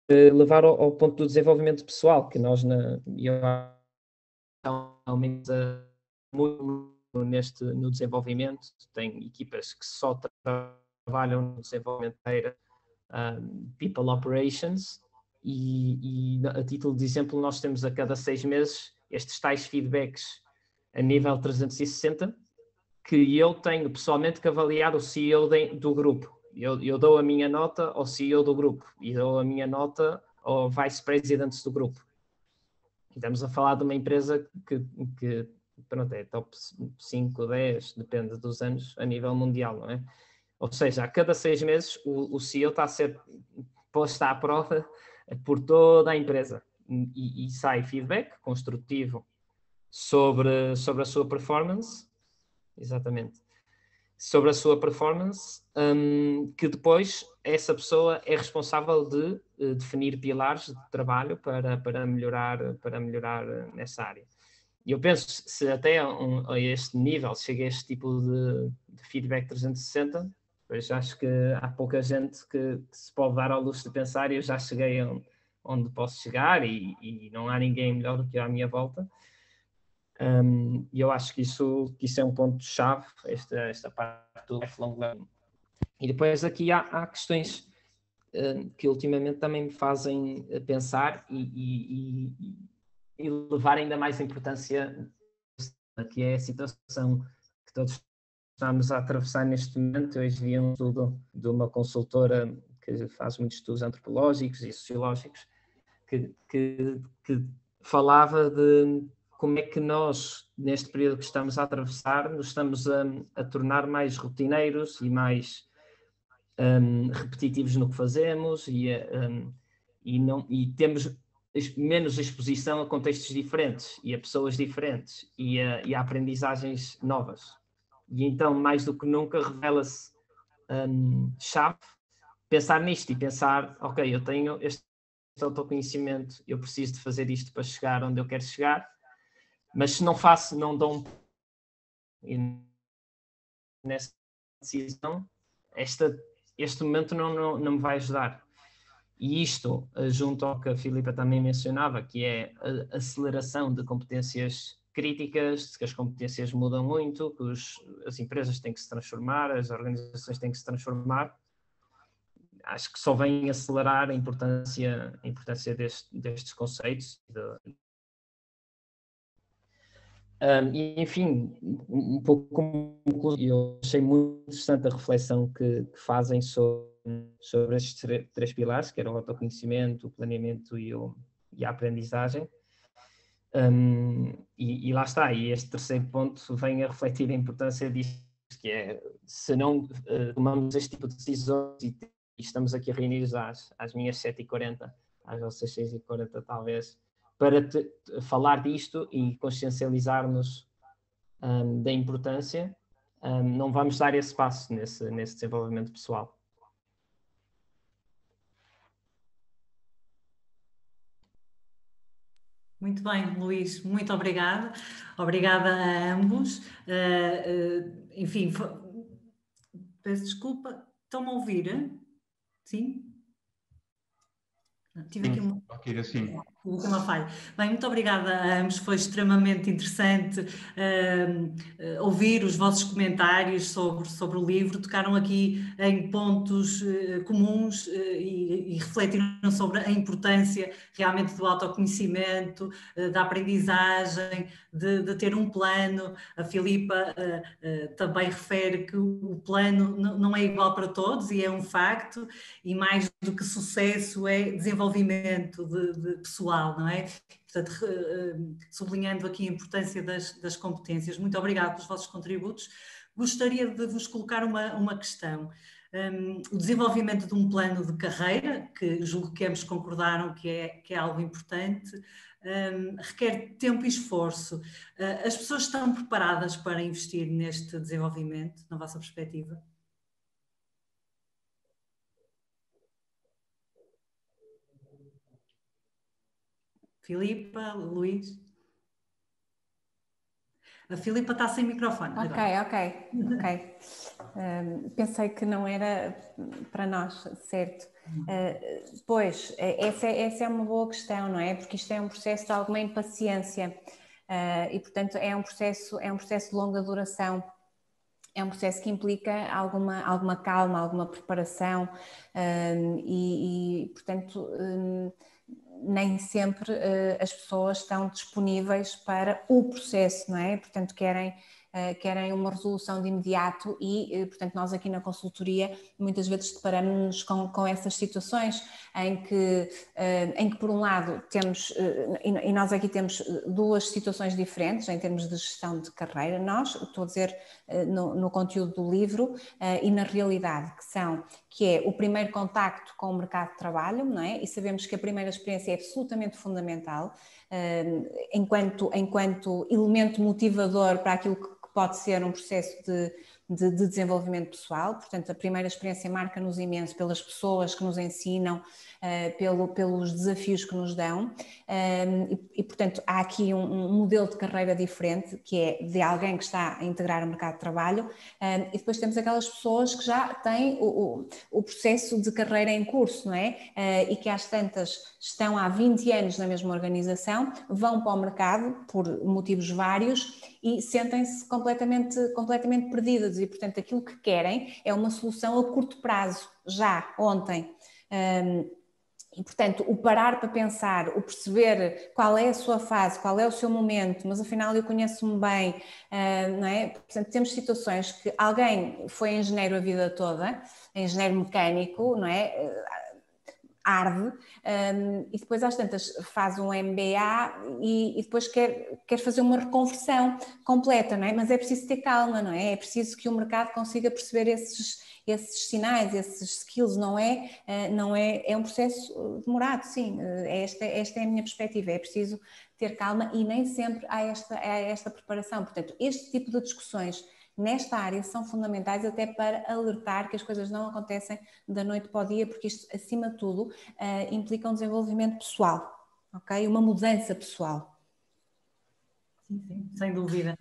S5: levar ao ponto do desenvolvimento pessoal, que nós muito no desenvolvimento, tem equipas que só trabalham no desenvolvimento People Operations, e a título de exemplo, nós temos a cada 6 meses estes tais feedbacks a nível 360, que eu tenho pessoalmente que avaliar o CEO do grupo. Eu dou a minha nota ao CEO do grupo e dou a minha nota ao Vice-President do grupo. E estamos a falar de uma empresa que pronto, é top 5, 10, depende dos anos, a nível mundial, não é? Ou seja, a cada 6 meses o CEO está a ser posto à prova por toda a empresa e sai feedback construtivo sobre a sua performance, exatamente, sobre a sua performance, que depois essa pessoa é responsável de definir pilares de trabalho para melhorar nessa área. E eu penso, se até a este nível chega a este tipo de feedback 360, pois acho que há pouca gente que se pode dar ao luxo de pensar: eu já cheguei onde posso chegar e não há ninguém melhor do que eu à minha volta. E eu acho que isso é um ponto-chave, esta parte do lifelong learning. E depois aqui há questões que ultimamente também me fazem pensar e levar ainda mais importância, que é a situação que todos estamos a atravessar neste momento. Eu hoje vi um estudo de uma consultora que faz muitos estudos antropológicos e sociológicos, que falava de como é que nós, neste período que estamos a atravessar, nos estamos a tornar mais rotineiros e mais repetitivos no que fazemos, e temos menos exposição a contextos diferentes e a pessoas diferentes e a aprendizagens novas. E então, mais do que nunca, revela-se chave pensar nisto e pensar: ok, eu tenho este autoconhecimento, eu preciso de fazer isto para chegar onde eu quero chegar, mas se não faço, não dou e nessa decisão, este momento não me vai ajudar. E isto, junto ao que a Filipa também mencionava, que é a aceleração de competências críticas, de que as competências mudam muito, que as empresas têm que se transformar, as organizações têm que se transformar. Acho que só vem acelerar a importância destes conceitos. E, enfim, um pouco como eu achei muito interessante a reflexão que fazem sobre estes três pilares, que eram o autoconhecimento, o planeamento e a aprendizagem. E lá está, e este terceiro ponto vem a refletir a importância disto, que é: se não tomamos este tipo de decisões, e estamos aqui reunidos às minhas 7h40, às vossas 6h40 talvez, para falar disto e consciencializar-nos da importância, não vamos dar esse passo nesse desenvolvimento pessoal.
S3: Muito bem, Luís, muito obrigada. Obrigada a ambos. Enfim, peço desculpa. Estão-me a ouvir? Sim? Tive aqui uma...
S2: Assim.
S3: Uma falha. Bem, muito obrigada a ambos, foi extremamente interessante ouvir os vossos comentários sobre o livro, tocaram aqui em pontos comuns e refletiram sobre a importância realmente do autoconhecimento, da aprendizagem, de ter um plano. A Filipa também refere que o plano não é igual para todos e é um facto, e mais do que sucesso é desenvolvimento de pessoal, não é? Portanto, sublinhando aqui a importância das competências. Muito obrigada pelos vossos contributos. Gostaria de vos colocar uma questão. O desenvolvimento de um plano de carreira, que julgo que ambos concordaram que é algo importante, requer tempo e esforço. As pessoas estão preparadas para investir neste desenvolvimento, na vossa perspectiva? Filipa, Luís? A Filipa está sem microfone.
S4: Ok. Pensei que não era para nós, certo? Pois, essa é uma boa questão, não é? Porque isto é um processo de alguma impaciência e, portanto, é um processo de longa duração. É um processo que implica alguma calma, alguma preparação e portanto, nem sempre as pessoas estão disponíveis para o processo, não é? Portanto, querem uma resolução de imediato e, portanto, nós aqui na consultoria muitas vezes deparamos-nos com essas situações em que por um lado temos, e nós aqui temos duas situações diferentes em termos de gestão de carreira, estou a dizer no conteúdo do livro e na realidade, que é o primeiro contacto com o mercado de trabalho, não é? E sabemos que a primeira experiência é absolutamente fundamental enquanto elemento motivador para aquilo que pode ser um processo de desenvolvimento pessoal. Portanto, a primeira experiência marca-nos imenso pelas pessoas que nos ensinam, pelos desafios que nos dão e, portanto, há aqui um modelo de carreira diferente, que é de alguém que está a integrar o mercado de trabalho e depois temos aquelas pessoas que já têm o processo de carreira em curso, não é? E que às tantas estão há 20 anos na mesma organização, vão para o mercado por motivos vários e sentem-se completamente perdidas e, portanto, aquilo que querem é uma solução a curto prazo, já, ontem. E, portanto, o parar para pensar, o perceber qual é a sua fase, qual é o seu momento, mas afinal eu conheço-me bem, não é? Portanto, temos situações que alguém foi engenheiro a vida toda, engenheiro mecânico, não é? Arde, e depois às tantas faz um MBA e depois quer fazer uma reconversão completa, não é? Mas é preciso ter calma, não é? É preciso que o mercado consiga perceber esses sinais, esses skills, é um processo demorado, sim, esta é a minha perspectiva, é preciso ter calma e nem sempre há esta preparação. Portanto, este tipo de discussões nesta área são fundamentais até para alertar que as coisas não acontecem da noite para o dia, porque isto, acima de tudo, implica um desenvolvimento pessoal, ok? Uma mudança pessoal.
S3: Sim, sem dúvida.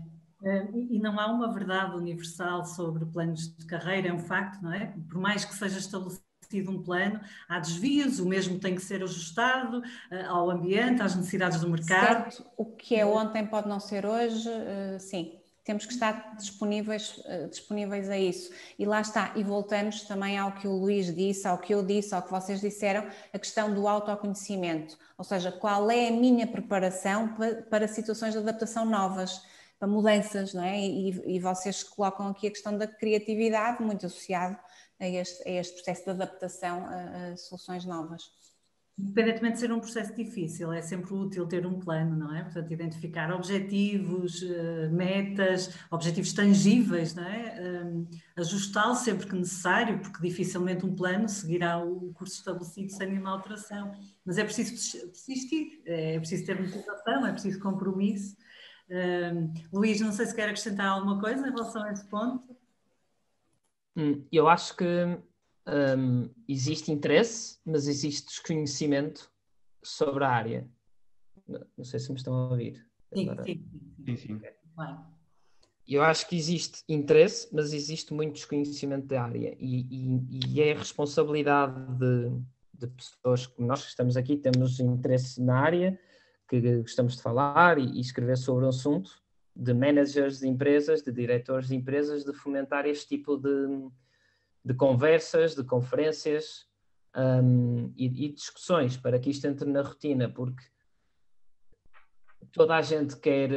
S3: E não há uma verdade universal sobre planos de carreira, é um facto, não é? Por mais que seja estabelecido um plano, há desvios, o mesmo tem que ser ajustado ao ambiente, às necessidades do mercado.
S4: Certo, o que é ontem pode não ser hoje, sim. Temos que estar disponíveis a isso. E lá está, e voltamos também ao que o Luís disse, ao que eu disse, ao que vocês disseram, a questão do autoconhecimento. Ou seja, qual é a minha preparação para situações de adaptação novas, para mudanças, não é? E vocês colocam aqui a questão da criatividade, muito associado a este processo de adaptação a soluções novas.
S3: Independentemente de ser um processo difícil, é sempre útil ter um plano, não é? Portanto, identificar objetivos, metas, objetivos tangíveis, não é? Ajustá-lo sempre que necessário, porque dificilmente um plano seguirá o curso estabelecido sem nenhuma alteração. Mas é preciso persistir, é preciso ter motivação, é preciso compromisso. Luís, não sei se quer acrescentar alguma coisa em relação a esse ponto.
S5: Eu acho que existe interesse, mas existe desconhecimento sobre a área. Não sei se me estão a ouvir.
S3: Sim,
S5: Agora...
S2: Sim.
S3: Bem.
S5: Eu acho que existe interesse, mas existe muito desconhecimento da área e é responsabilidade de pessoas como nós que estamos aqui, temos interesse na área, que gostamos de falar e escrever sobre o assunto, de managers de empresas, de diretores de empresas, de fomentar este tipo de conversas, de conferências e discussões para que isto entre na rotina, porque toda a gente quer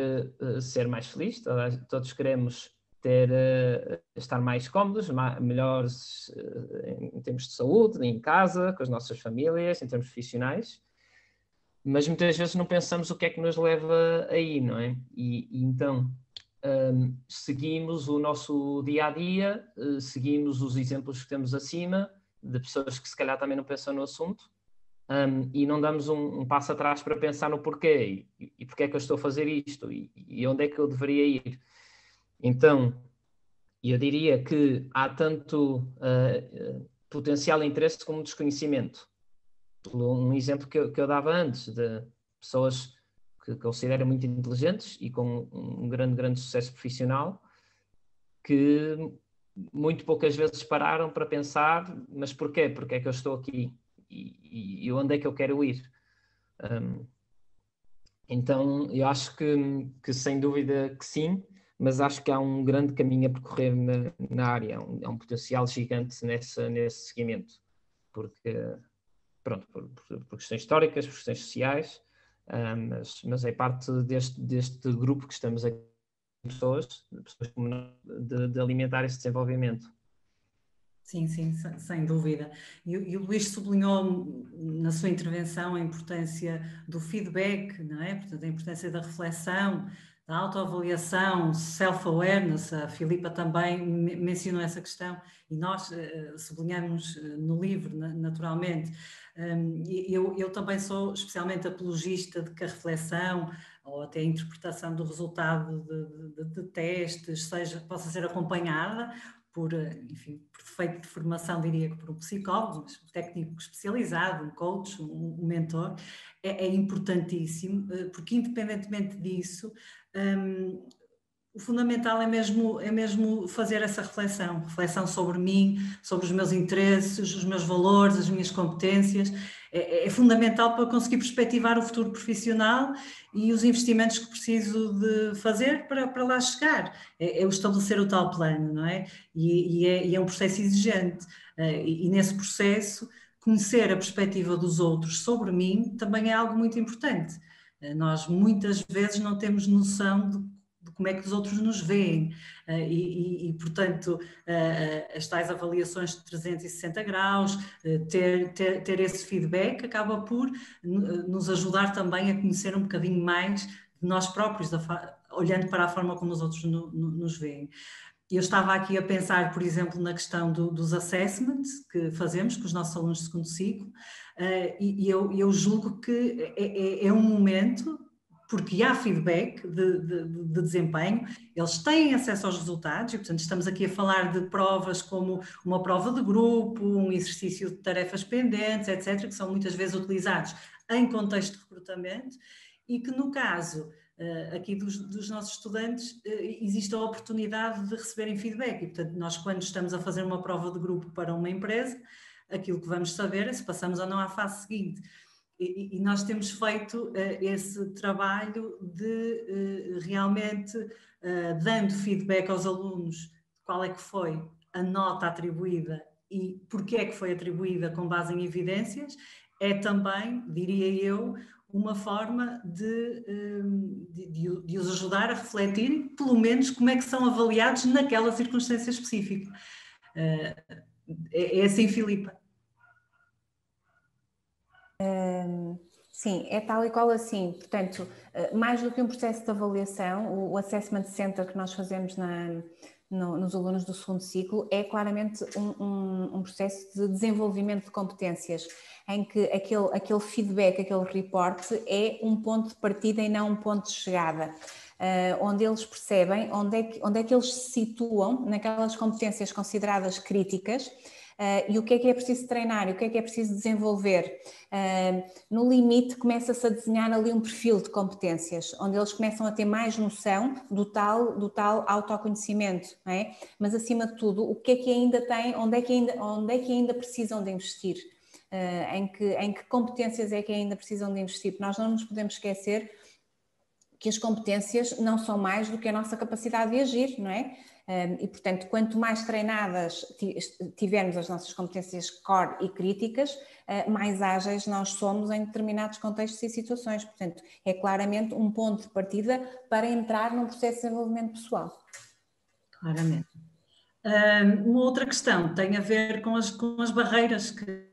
S5: ser mais feliz, todos queremos estar mais cómodos, melhores em termos de saúde, em casa, com as nossas famílias, em termos profissionais, mas muitas vezes não pensamos o que é que nos leva aí, não é? E então seguimos o nosso dia-a-dia, seguimos os exemplos que temos acima, de pessoas que se calhar também não pensam no assunto, e não damos um passo atrás para pensar no porquê e porque é que eu estou a fazer isto e onde é que eu deveria ir. Então, eu diria que há tanto potencial interesse como desconhecimento. Um exemplo que eu dava antes, de pessoas que considero muito inteligentes e com um grande sucesso profissional, que muito poucas vezes pararam para pensar, mas porquê? Porque é que eu estou aqui? E onde é que eu quero ir? Então, eu acho que sem dúvida que sim, mas acho que há um grande caminho a percorrer na área, há um potencial gigante nesse seguimento, porque, pronto, por questões históricas, por questões sociais, mas é parte deste grupo que estamos aqui, pessoas como nós, de alimentar esse desenvolvimento.
S3: Sim, sem dúvida. E o Luís sublinhou na sua intervenção a importância do feedback, não é? Portanto, a importância da reflexão, da autoavaliação, self-awareness. A Filipa também mencionou essa questão e nós sublinhamos no livro, naturalmente. Eu também sou especialmente apologista de que a reflexão ou até a interpretação do resultado de testes possa ser acompanhada por defeito de formação, diria que por um psicólogo, mas um técnico especializado, um coach, um mentor, é importantíssimo, porque independentemente disso, o fundamental é mesmo fazer essa reflexão sobre mim, sobre os meus interesses, os meus valores, as minhas competências. É fundamental para conseguir perspectivar o futuro profissional e os investimentos que preciso de fazer para lá chegar. É o estabelecer o tal plano, não é? E é um processo exigente. E nesse processo, conhecer a perspectiva dos outros sobre mim também é algo muito importante. Nós muitas vezes não temos noção de como é que os outros nos veem portanto, as tais avaliações de 360 graus, ter esse feedback acaba por nos ajudar também a conhecer um bocadinho mais de nós próprios, olhando para a forma como os outros nos veem. Eu estava aqui a pensar, por exemplo, na questão dos assessments que fazemos com os nossos alunos de segundo ciclo, e eu julgo que é um momento, porque há feedback de desempenho, eles têm acesso aos resultados e, portanto, estamos aqui a falar de provas como uma prova de grupo, um exercício de tarefas pendentes, etc., que são muitas vezes utilizados em contexto de recrutamento e que, no caso aqui dos nossos estudantes, existe a oportunidade de receberem feedback e, portanto, nós quando estamos a fazer uma prova de grupo para uma empresa, aquilo que vamos saber é se passamos ou não à fase seguinte. E nós temos feito esse trabalho de realmente dando feedback aos alunos, qual é que foi a nota atribuída e porquê é que foi atribuída com base em evidências, é também, diria eu, uma forma de os ajudar a refletir, pelo menos, como é que são avaliados naquela circunstância específica. É assim, Filipa?
S4: Sim, é tal e qual assim. Portanto, mais do que um processo de avaliação, o Assessment Center que nós fazemos nos alunos do segundo ciclo é claramente um processo de desenvolvimento de competências, em que aquele feedback, aquele reporte é um ponto de partida e não um ponto de chegada. Onde eles percebem onde é que eles se situam naquelas competências consideradas críticas, E o que é preciso treinar, e o que é preciso desenvolver. No limite, começa-se a desenhar ali um perfil de competências, onde eles começam a ter mais noção do tal autoconhecimento, não é? Mas, acima de tudo, o que é que ainda têm, onde é que ainda precisam de investir? Em que competências é que ainda precisam de investir? Porque nós não nos podemos esquecer que as competências não são mais do que a nossa capacidade de agir, não é? E, portanto, quanto mais treinadas tivermos as nossas competências core e críticas, mais ágeis nós somos em determinados contextos e situações. Portanto, é claramente um ponto de partida para entrar num processo de desenvolvimento pessoal.
S3: Claramente. Uma outra questão tem a ver com as barreiras que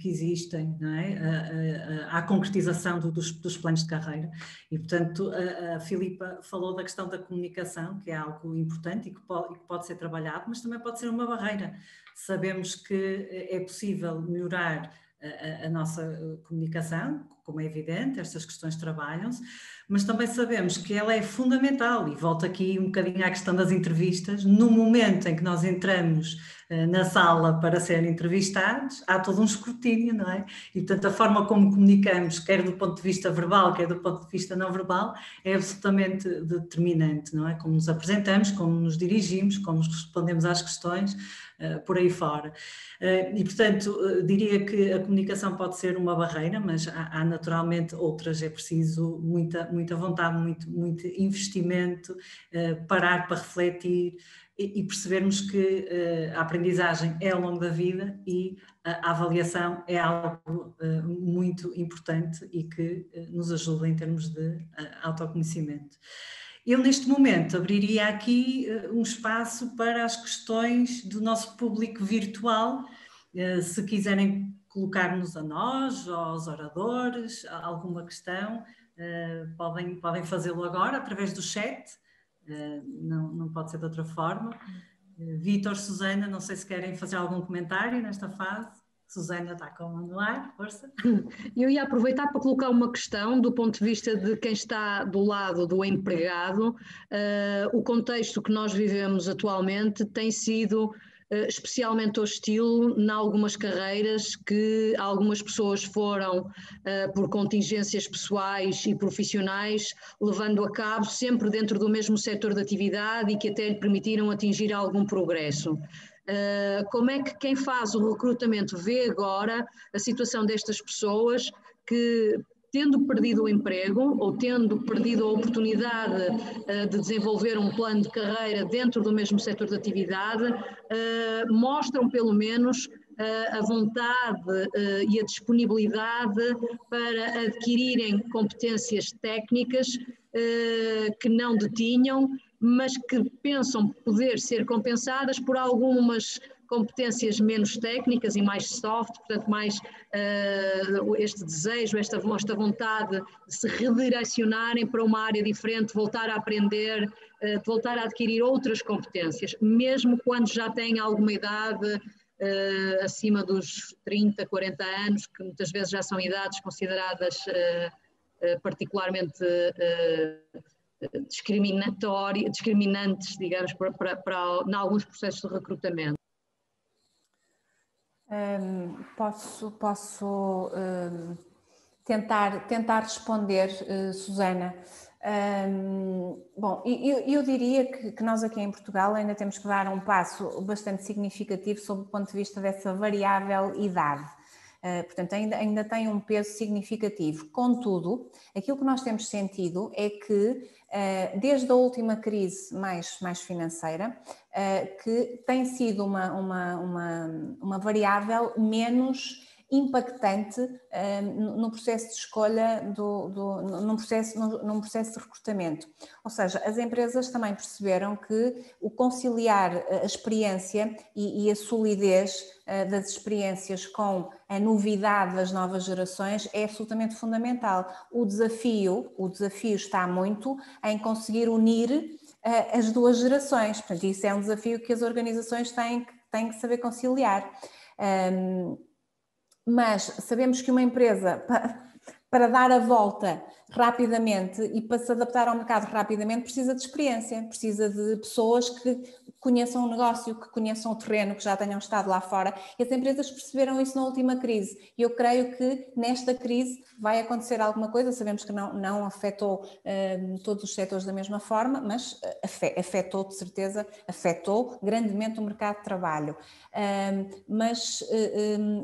S3: existem, não é? À concretização dos planos de carreira. E, portanto, a Filipa falou da questão da comunicação, que é algo importante e que pode ser trabalhado, mas também pode ser uma barreira. Sabemos que é possível melhorar a nossa comunicação, como é evidente, estas questões trabalham-se, mas também sabemos que ela é fundamental, e volto aqui um bocadinho à questão das entrevistas. No momento em que nós entramos na sala para serem entrevistados, há todo um escrutínio, não é? E, portanto, a forma como comunicamos, quer do ponto de vista verbal, quer do ponto de vista não verbal, é absolutamente determinante, não é? Como nos apresentamos, como nos dirigimos, como respondemos às questões, por aí fora. E, portanto, diria que a comunicação pode ser uma barreira, mas há naturalmente outras. É preciso muita vontade, muito investimento, parar para refletir e percebermos que a aprendizagem é ao longo da vida e a avaliação é algo muito importante e que nos ajuda em termos de autoconhecimento. Eu, neste momento, abriria aqui um espaço para as questões do nosso público virtual. Se quiserem colocar-nos a nós, aos oradores, alguma questão, podem fazê-lo agora, através do chat. Não pode ser de outra forma. Vítor, Susana, não sei se querem fazer algum comentário nesta fase. Susana está com a mão no ar, força.
S1: Eu ia aproveitar para colocar uma questão do ponto de vista de quem está do lado do empregado. O contexto que nós vivemos atualmente tem sido especialmente hostil em algumas carreiras que algumas pessoas foram, por contingências pessoais e profissionais, levando a cabo sempre dentro do mesmo setor de atividade e que até lhe permitiram atingir algum progresso. Como é que quem faz o recrutamento vê agora a situação destas pessoas que, tendo perdido o emprego ou tendo perdido a oportunidade de desenvolver um plano de carreira dentro do mesmo setor de atividade, mostram pelo menos a vontade e a disponibilidade para adquirirem competências técnicas que não detinham, mas que pensam poder ser compensadas por algumas competências menos técnicas e mais soft, portanto mais este desejo, esta vontade de se redirecionarem para uma área diferente, voltar a aprender, de voltar a adquirir outras competências, mesmo quando já têm alguma idade, acima dos 30, 40 anos, que muitas vezes já são idades consideradas particularmente discriminantes, digamos, em alguns processos de recrutamento.
S4: Posso tentar responder, Susana. Bom, eu diria que nós aqui em Portugal ainda temos que dar um passo bastante significativo sob o ponto de vista dessa variável idade. Portanto, ainda tem um peso significativo. Contudo, aquilo que nós temos sentido é que, desde a última crise mais financeira, que tem sido uma variável menos impactante no processo de escolha, num processo de recrutamento. Ou seja, as empresas também perceberam que o conciliar a experiência e a solidez das experiências com a novidade das novas gerações é absolutamente fundamental. O desafio está muito em conseguir unir as duas gerações. Portanto, isso é um desafio que as organizações têm que saber conciliar. Mas sabemos que uma empresa, para dar a volta rapidamente e para se adaptar ao mercado rapidamente, precisa de experiência, precisa de pessoas que conheçam o negócio, que conheçam o terreno, que já tenham estado lá fora. E as empresas perceberam isso na última crise. E eu creio que nesta crise vai acontecer alguma coisa. Sabemos que não afetou todos os setores da mesma forma, mas afetou, de certeza, afetou grandemente o mercado de trabalho.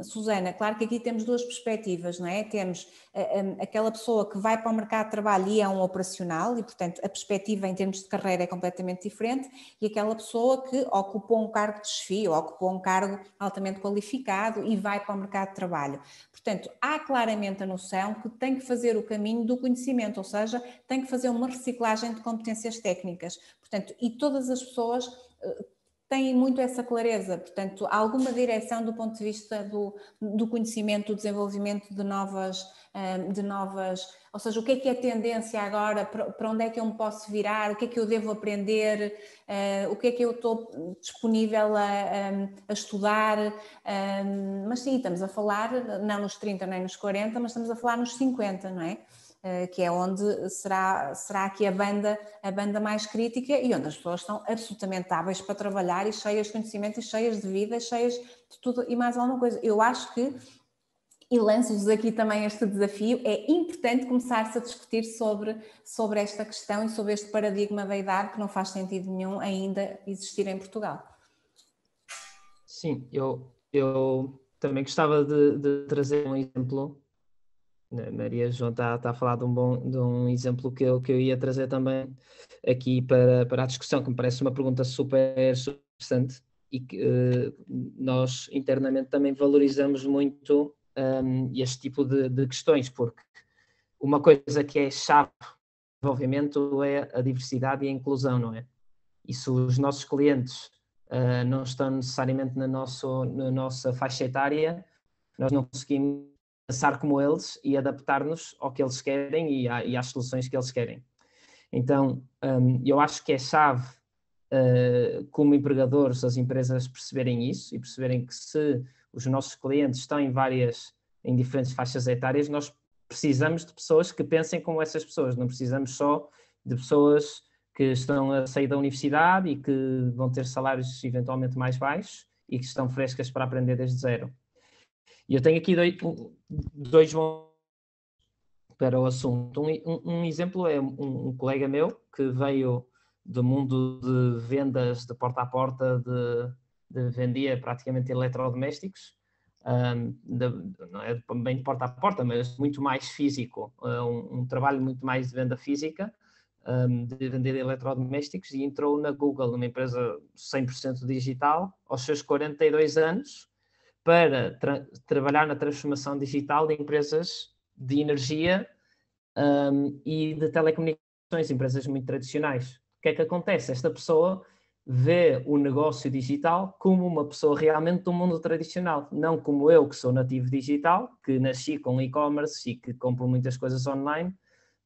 S4: Susana, claro que aqui temos duas perspectivas, não é? Temos aquela pessoa que vai para o mercado de trabalho e é um operacional e, portanto, a perspectiva em termos de carreira é completamente diferente, e aquela pessoa que ocupou um cargo de desafio, ocupou um cargo altamente qualificado e vai para o mercado de trabalho. Portanto, há claramente a noção que tem que fazer o caminho do conhecimento, ou seja, tem que fazer uma reciclagem de competências técnicas. Portanto, e todas as pessoas têm muito essa clareza, portanto, há alguma direção do ponto de vista do conhecimento, do desenvolvimento de novas, ou seja, o que é a tendência agora, para onde é que eu me posso virar, o que é que eu devo aprender, o que é que eu estou disponível a estudar, mas sim, estamos a falar, não nos 30 nem nos 40, mas estamos a falar nos 50, não é? Que é onde será aqui a banda mais crítica e onde as pessoas estão absolutamente hábeis para trabalhar e cheias de conhecimento e cheias de vida, cheias de tudo e mais alguma coisa. Eu acho que, e lanço-vos aqui também este desafio, é importante começar-se a discutir sobre esta questão e sobre este paradigma da idade que não faz sentido nenhum ainda existir em Portugal.
S5: Sim, eu também gostava de trazer um exemplo. Maria João está a falar de um exemplo que eu ia trazer também aqui para a discussão, que me parece uma pergunta super interessante e que nós internamente também valorizamos muito este tipo de questões, porque uma coisa que é chave do desenvolvimento é a diversidade e a inclusão, não é? E se os nossos clientes não estão necessariamente na nossa faixa etária, nós não conseguimos pensar como eles e adaptar-nos ao que eles querem e às soluções que eles querem. Então, eu acho que é chave, como empregadores, as empresas perceberem isso e perceberem que se os nossos clientes estão em diferentes faixas etárias, nós precisamos de pessoas que pensem como essas pessoas, não precisamos só de pessoas que estão a sair da universidade e que vão ter salários eventualmente mais baixos e que estão frescas para aprender desde zero. E eu tenho aqui dois para o assunto. Um exemplo é um colega meu que veio do mundo de vendas de porta a porta, vendia praticamente eletrodomésticos, não é bem de porta a porta, mas muito mais físico, um trabalho muito mais de venda física, de vender eletrodomésticos, e entrou na Google, numa empresa 100% digital, aos seus 42 anos, para trabalhar na transformação digital de empresas de energia e de telecomunicações, empresas muito tradicionais. O que é que acontece? Esta pessoa vê o negócio digital como uma pessoa realmente do mundo tradicional, não como eu, que sou nativo digital, que nasci com e-commerce e que compro muitas coisas online.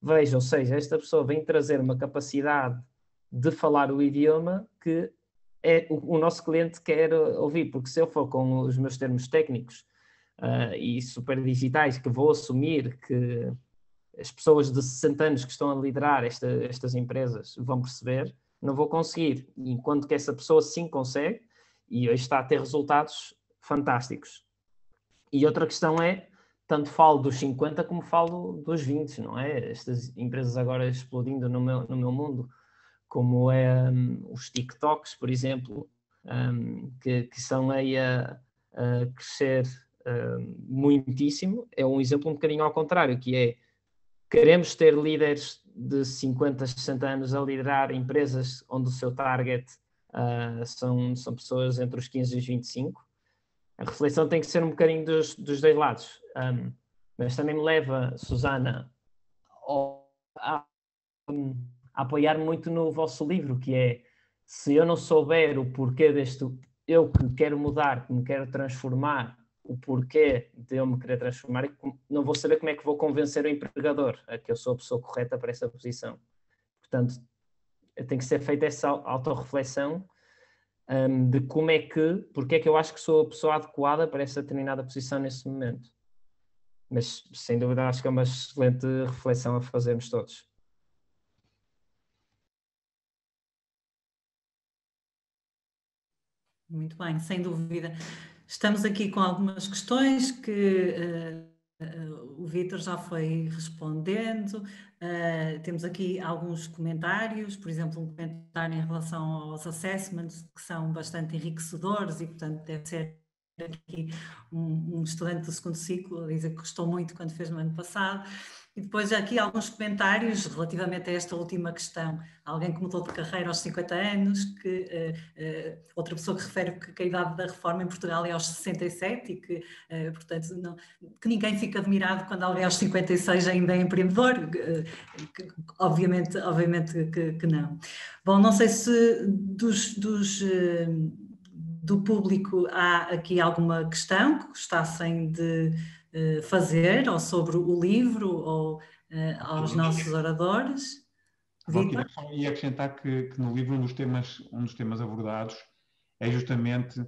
S5: Veja, ou seja, esta pessoa vem trazer uma capacidade de falar o idioma que o nosso cliente quer ouvir, porque se eu for com os meus termos técnicos e super digitais, que vou assumir que as pessoas de 60 anos que estão a liderar estas empresas vão perceber, não vou conseguir. Enquanto que essa pessoa sim consegue, e hoje está a ter resultados fantásticos. E outra questão é, tanto falo dos 50 como falo dos 20, não é? Estas empresas agora explodindo no meu mundo, como é os TikToks, por exemplo, que estão aí a crescer muitíssimo. É um exemplo um bocadinho ao contrário, que é, queremos ter líderes de 50, 60 anos a liderar empresas onde o seu target são pessoas entre os 15 e os 25. A reflexão tem que ser um bocadinho dos dois lados. Mas também me leva, Susana, a apoiar muito no vosso livro, que é, se eu não souber o porquê eu que quero mudar, que me quero transformar, o porquê de eu me querer transformar, não vou saber como é que vou convencer o empregador a que eu sou a pessoa correta para essa posição. Portanto, tem que ser feita essa autorreflexão de porque é que eu acho que sou a pessoa adequada para essa determinada posição nesse momento. Mas, sem dúvida, acho que é uma excelente reflexão a fazermos todos.
S3: Muito bem, sem dúvida. Estamos aqui com algumas questões que o Vítor já foi respondendo. Temos aqui alguns comentários, por exemplo, um comentário em relação aos assessments, que são bastante enriquecedores e, portanto, deve ser aqui um estudante do segundo ciclo a dizer que gostou muito quando fez no ano passado. E depois aqui alguns comentários relativamente a esta última questão. Alguém que mudou de carreira aos 50 anos, outra pessoa que refere que a idade da reforma em Portugal é aos 67 e que, portanto, que ninguém fica admirado quando alguém aos 56 ainda é empreendedor. Obviamente que não. Bom, não sei se do público há aqui alguma questão que gostassem de fazer, ou sobre o livro, ou aos nossos oradores.
S2: Vítor? Só ia acrescentar que no livro um dos temas abordados é justamente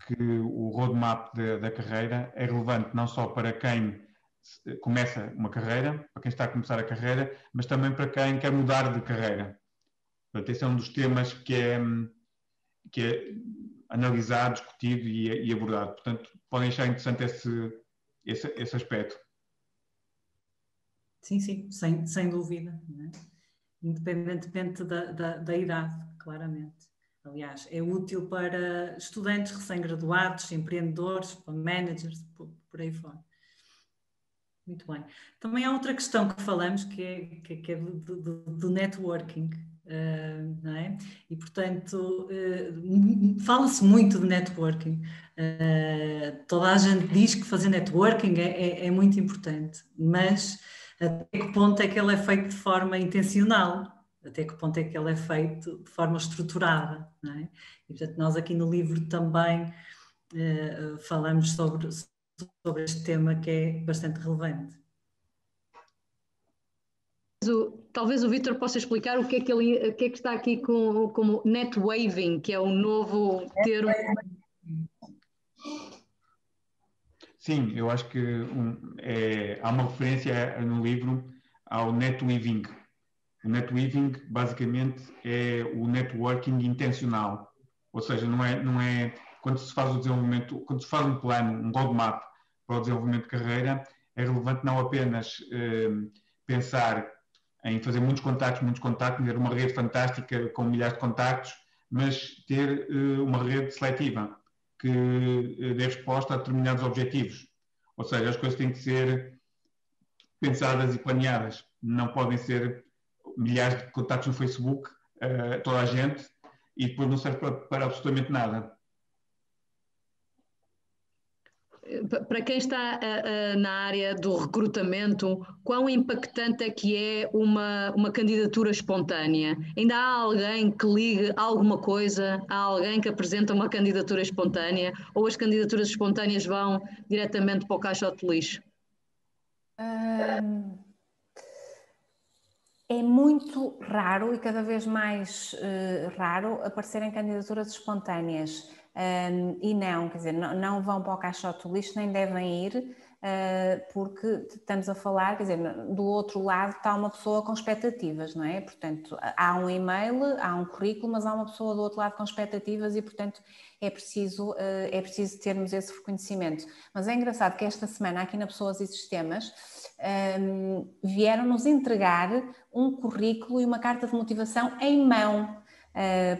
S2: que o roadmap da carreira é relevante não só para quem começa uma carreira, para quem está a começar a carreira, mas também para quem quer mudar de carreira. Portanto, esse é um dos temas que é analisado, discutido e abordado. Portanto, podem achar interessante esse aspecto.
S3: Sim, sem dúvida. Não é? Independentemente da idade, claramente. Aliás, é útil para estudantes recém-graduados, empreendedores, para managers, por aí fora. Muito bem. Também há outra questão que falamos, que é do networking. Não é? E, portanto, fala-se muito de networking. Toda a gente diz que fazer networking é muito importante, mas até que ponto é que ele é feito de forma intencional? Até que ponto é que ele é feito de forma estruturada? Não é? E, portanto, nós aqui no livro também falamos sobre este tema que é bastante relevante.
S1: Talvez o Vítor possa explicar o que é que está aqui como net waving, que é um novo termo.
S2: Sim, eu acho que há uma referência no livro ao net weaving. O net weaving, basicamente, é o networking intencional. Ou seja, não é quando se faz o desenvolvimento, quando se faz um plano, um roadmap para o desenvolvimento de carreira, é relevante não apenas pensar em fazer muitos contactos, ter uma rede fantástica com milhares de contactos, mas ter uma rede seletiva que dê resposta a determinados objetivos. Ou seja, as coisas têm que ser pensadas e planeadas. Não podem ser milhares de contactos no Facebook, toda a gente, e depois não serve para absolutamente nada.
S1: Para quem está na área do recrutamento, quão impactante é que é uma candidatura espontânea? Ainda há alguém que ligue alguma coisa? Há alguém que apresenta uma candidatura espontânea? Ou as candidaturas espontâneas vão diretamente para o caixote de lixo?
S4: É muito raro e cada vez mais raro aparecerem candidaturas espontâneas. E não, quer dizer, não vão para o caixote do lixo, nem devem ir, porque estamos a falar, quer dizer, do outro lado está uma pessoa com expectativas, não é? Portanto, há um e-mail, há um currículo, mas há uma pessoa do outro lado com expectativas e, portanto, é preciso termos esse reconhecimento. Mas é engraçado que esta semana, aqui na Pessoas e Sistemas, vieram-nos entregar um currículo e uma carta de motivação em mão.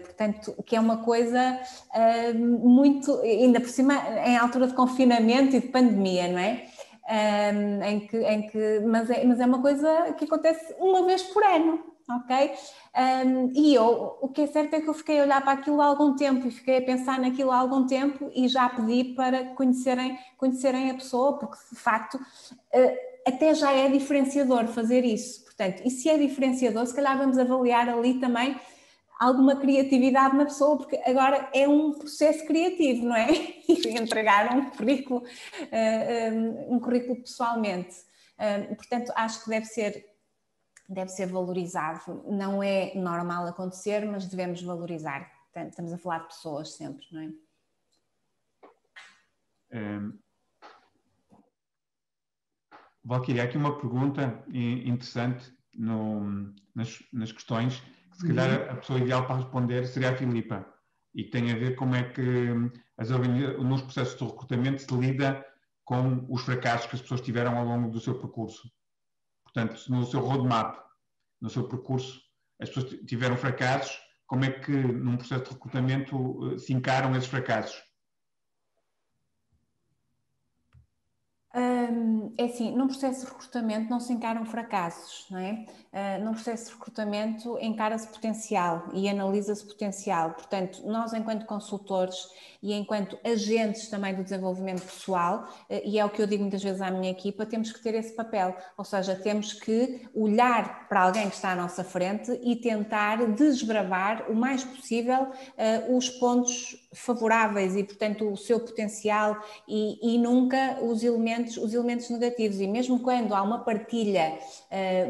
S4: Portanto, que é uma coisa muito, ainda por cima, em altura de confinamento e de pandemia, não é? Mas é uma coisa que acontece uma vez por ano, ok? E o que é certo é que eu fiquei a olhar para aquilo há algum tempo e fiquei a pensar naquilo há algum tempo e já pedi para conhecerem a pessoa, porque de facto até já é diferenciador fazer isso. Portanto, e se é diferenciador, se calhar vamos avaliar ali também alguma criatividade na pessoa, porque agora é um processo criativo, não é? Entregar um currículo pessoalmente. Portanto, acho que deve ser valorizado. Não é normal acontecer, mas devemos valorizar. Portanto, estamos a falar de pessoas sempre, não é?
S2: Valquíria, aqui uma pergunta interessante nas questões, que se calhar a pessoa ideal para responder seria a Filipa. e tem a ver como é que nos processos de recrutamento se lida com os fracassos que as pessoas tiveram ao longo do seu percurso. Portanto, no seu roadmap, no seu percurso, as pessoas tiveram fracassos, como é que num processo de recrutamento se encaram esses fracassos?
S4: É assim, num processo de recrutamento não se encaram fracassos, não é? Num processo de recrutamento encara-se potencial e analisa-se potencial. Portanto, nós enquanto consultores e enquanto agentes também do desenvolvimento pessoal, e é o que eu digo muitas vezes à minha equipa, temos que ter esse papel, ou seja, temos que olhar para alguém que está à nossa frente e tentar desbravar o mais possível os pontos favoráveis e, portanto, o seu potencial e nunca os elementos negativos. E mesmo quando há uma partilha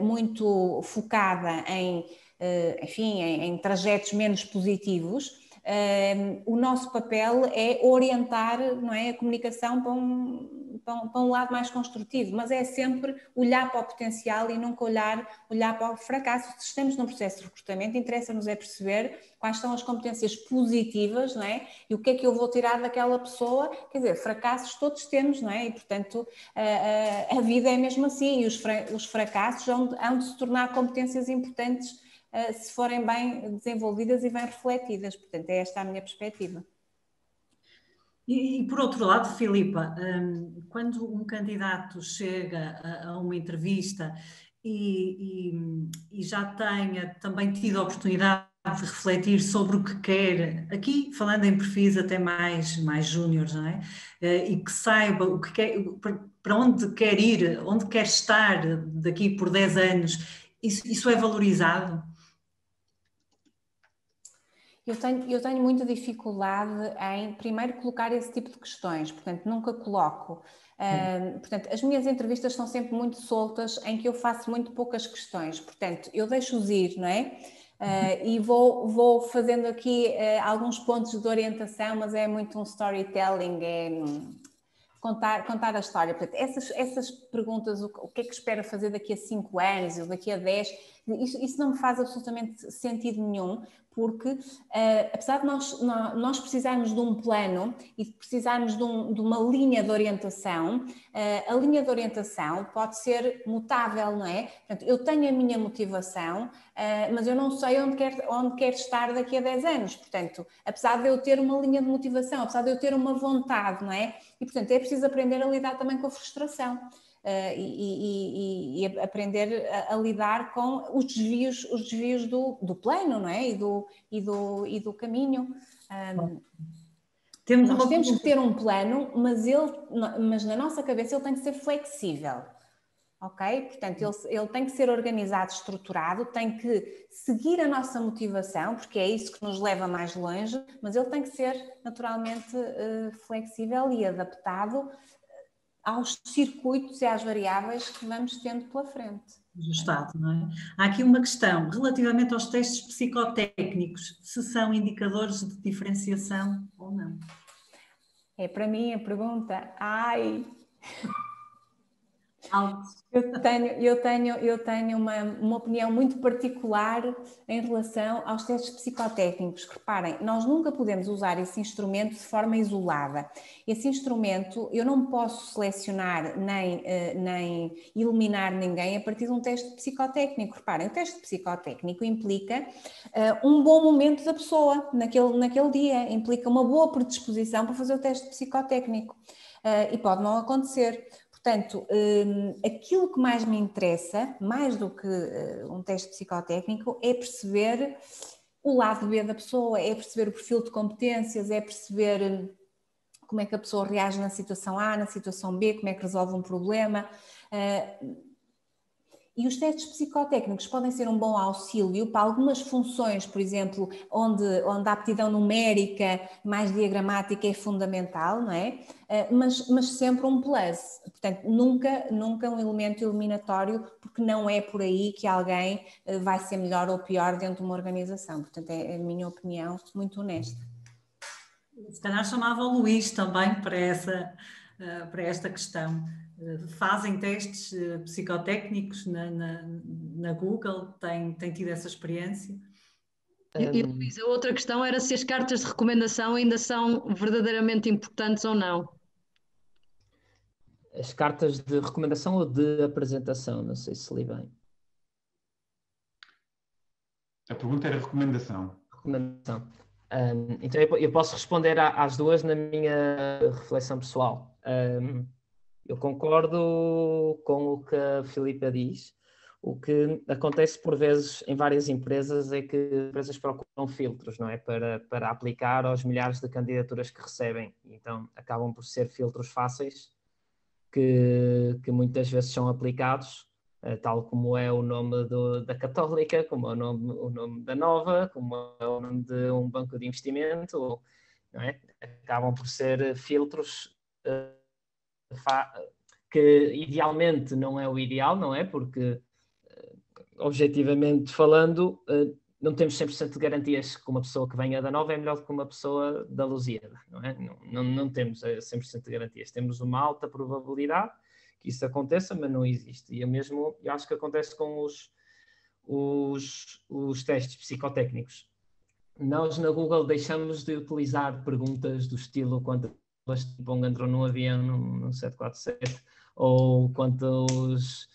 S4: muito focada em trajetos menos positivos, o nosso papel é orientar, não é, a comunicação para um lado mais construtivo, mas é sempre olhar para o potencial e nunca olhar para o fracasso. Se estamos num processo de recrutamento, interessa-nos é perceber quais são as competências positivas, não é? E o que é que eu vou tirar daquela pessoa. Quer dizer, fracassos todos temos, não é? E, portanto, a vida é mesmo assim, e os fracassos hão de se tornar competências importantes se forem bem desenvolvidas e bem refletidas. Portanto, é esta a minha perspectiva.
S3: E por outro lado, Filipa, quando um candidato chega a uma entrevista e já tenha também tido a oportunidade de refletir sobre o que quer, aqui falando em perfis até mais júniores, não é? E que saiba o que quer, para onde quer ir, onde quer estar daqui por 10 anos, isso é valorizado?
S4: Eu tenho muita dificuldade em, primeiro, colocar esse tipo de questões, portanto, nunca coloco. Portanto, as minhas entrevistas são sempre muito soltas, em que eu faço muito poucas questões, portanto, eu deixo-os ir, não é? E vou fazendo aqui alguns pontos de orientação, mas é muito um storytelling, contar a história. Portanto, essas perguntas, o que é que espera fazer daqui a 5 anos ou daqui a 10, isso não me faz absolutamente sentido nenhum, porque apesar de nós precisarmos de um plano e de precisarmos de uma linha de orientação, a linha de orientação pode ser mutável, não é? Portanto, eu tenho a minha motivação, mas eu não sei onde quero estar daqui a 10 anos. Portanto, apesar de eu ter uma linha de motivação, apesar de eu ter uma vontade, não é? E, portanto, é preciso aprender a lidar também com a frustração. E aprender a lidar com os desvios do plano, não é? E do caminho. Nós temos que ter um plano, mas na nossa cabeça ele tem que ser flexível. Ok? Portanto, ele tem que ser organizado, estruturado, tem que seguir a nossa motivação, porque é isso que nos leva mais longe, mas ele tem que ser naturalmente flexível e adaptado aos circuitos e às variáveis que vamos tendo pela frente.
S3: Ajustado, não é? Há aqui uma questão relativamente aos testes psicotécnicos, se são indicadores de diferenciação ou não.
S4: É para mim a pergunta,
S3: Alto.
S4: Eu tenho uma opinião muito particular em relação aos testes psicotécnicos. Reparem, nós nunca podemos usar esse instrumento de forma isolada. Esse instrumento, eu não posso selecionar nem eliminar ninguém a partir de um teste psicotécnico. Reparem, o teste psicotécnico implica um bom momento da pessoa naquele dia, implica uma boa predisposição para fazer o teste psicotécnico. E pode não acontecer. Portanto, aquilo que mais me interessa, mais do que um teste psicotécnico, é perceber o lado B da pessoa, é perceber o perfil de competências, é perceber como é que a pessoa reage na situação A, na situação B, como é que resolve um problema. E os testes psicotécnicos podem ser um bom auxílio para algumas funções, por exemplo, onde a aptidão numérica mais diagramática é fundamental, não é? Mas sempre um plus. Portanto, nunca um elemento eliminatório, porque não é por aí que alguém vai ser melhor ou pior dentro de uma organização. Portanto, é a minha opinião muito honesta.
S3: Se calhar chamava o Luís também para esta questão. Fazem testes psicotécnicos na Google? Tem tido essa experiência?
S1: E Luísa, outra questão era se as cartas de recomendação ainda são verdadeiramente importantes ou não.
S5: As cartas de recomendação ou de apresentação? Não sei se li bem.
S2: A pergunta era recomendação.
S5: Recomendação. Então eu posso responder às duas na minha reflexão pessoal. Eu concordo com o que a Filipa diz. O que acontece por vezes em várias empresas é que empresas procuram filtros, não é? Para aplicar aos milhares de candidaturas que recebem. Então acabam por ser filtros fáceis que muitas vezes são aplicados, tal como é o nome da Católica, como é o nome da Nova, como é o nome de um banco de investimento, não é? Acabam por ser filtros que idealmente não é o ideal, não é? Porque, objetivamente falando, não temos 100% de garantias que uma pessoa que venha da Nova é melhor do que uma pessoa da Lusíada, não é? Não temos 100% de garantias. Temos uma alta probabilidade que isso aconteça, mas não existe. E eu acho que acontece com os testes psicotécnicos. Nós na Google deixamos de utilizar perguntas do estilo quantas entrou num avião num 747 ou quantas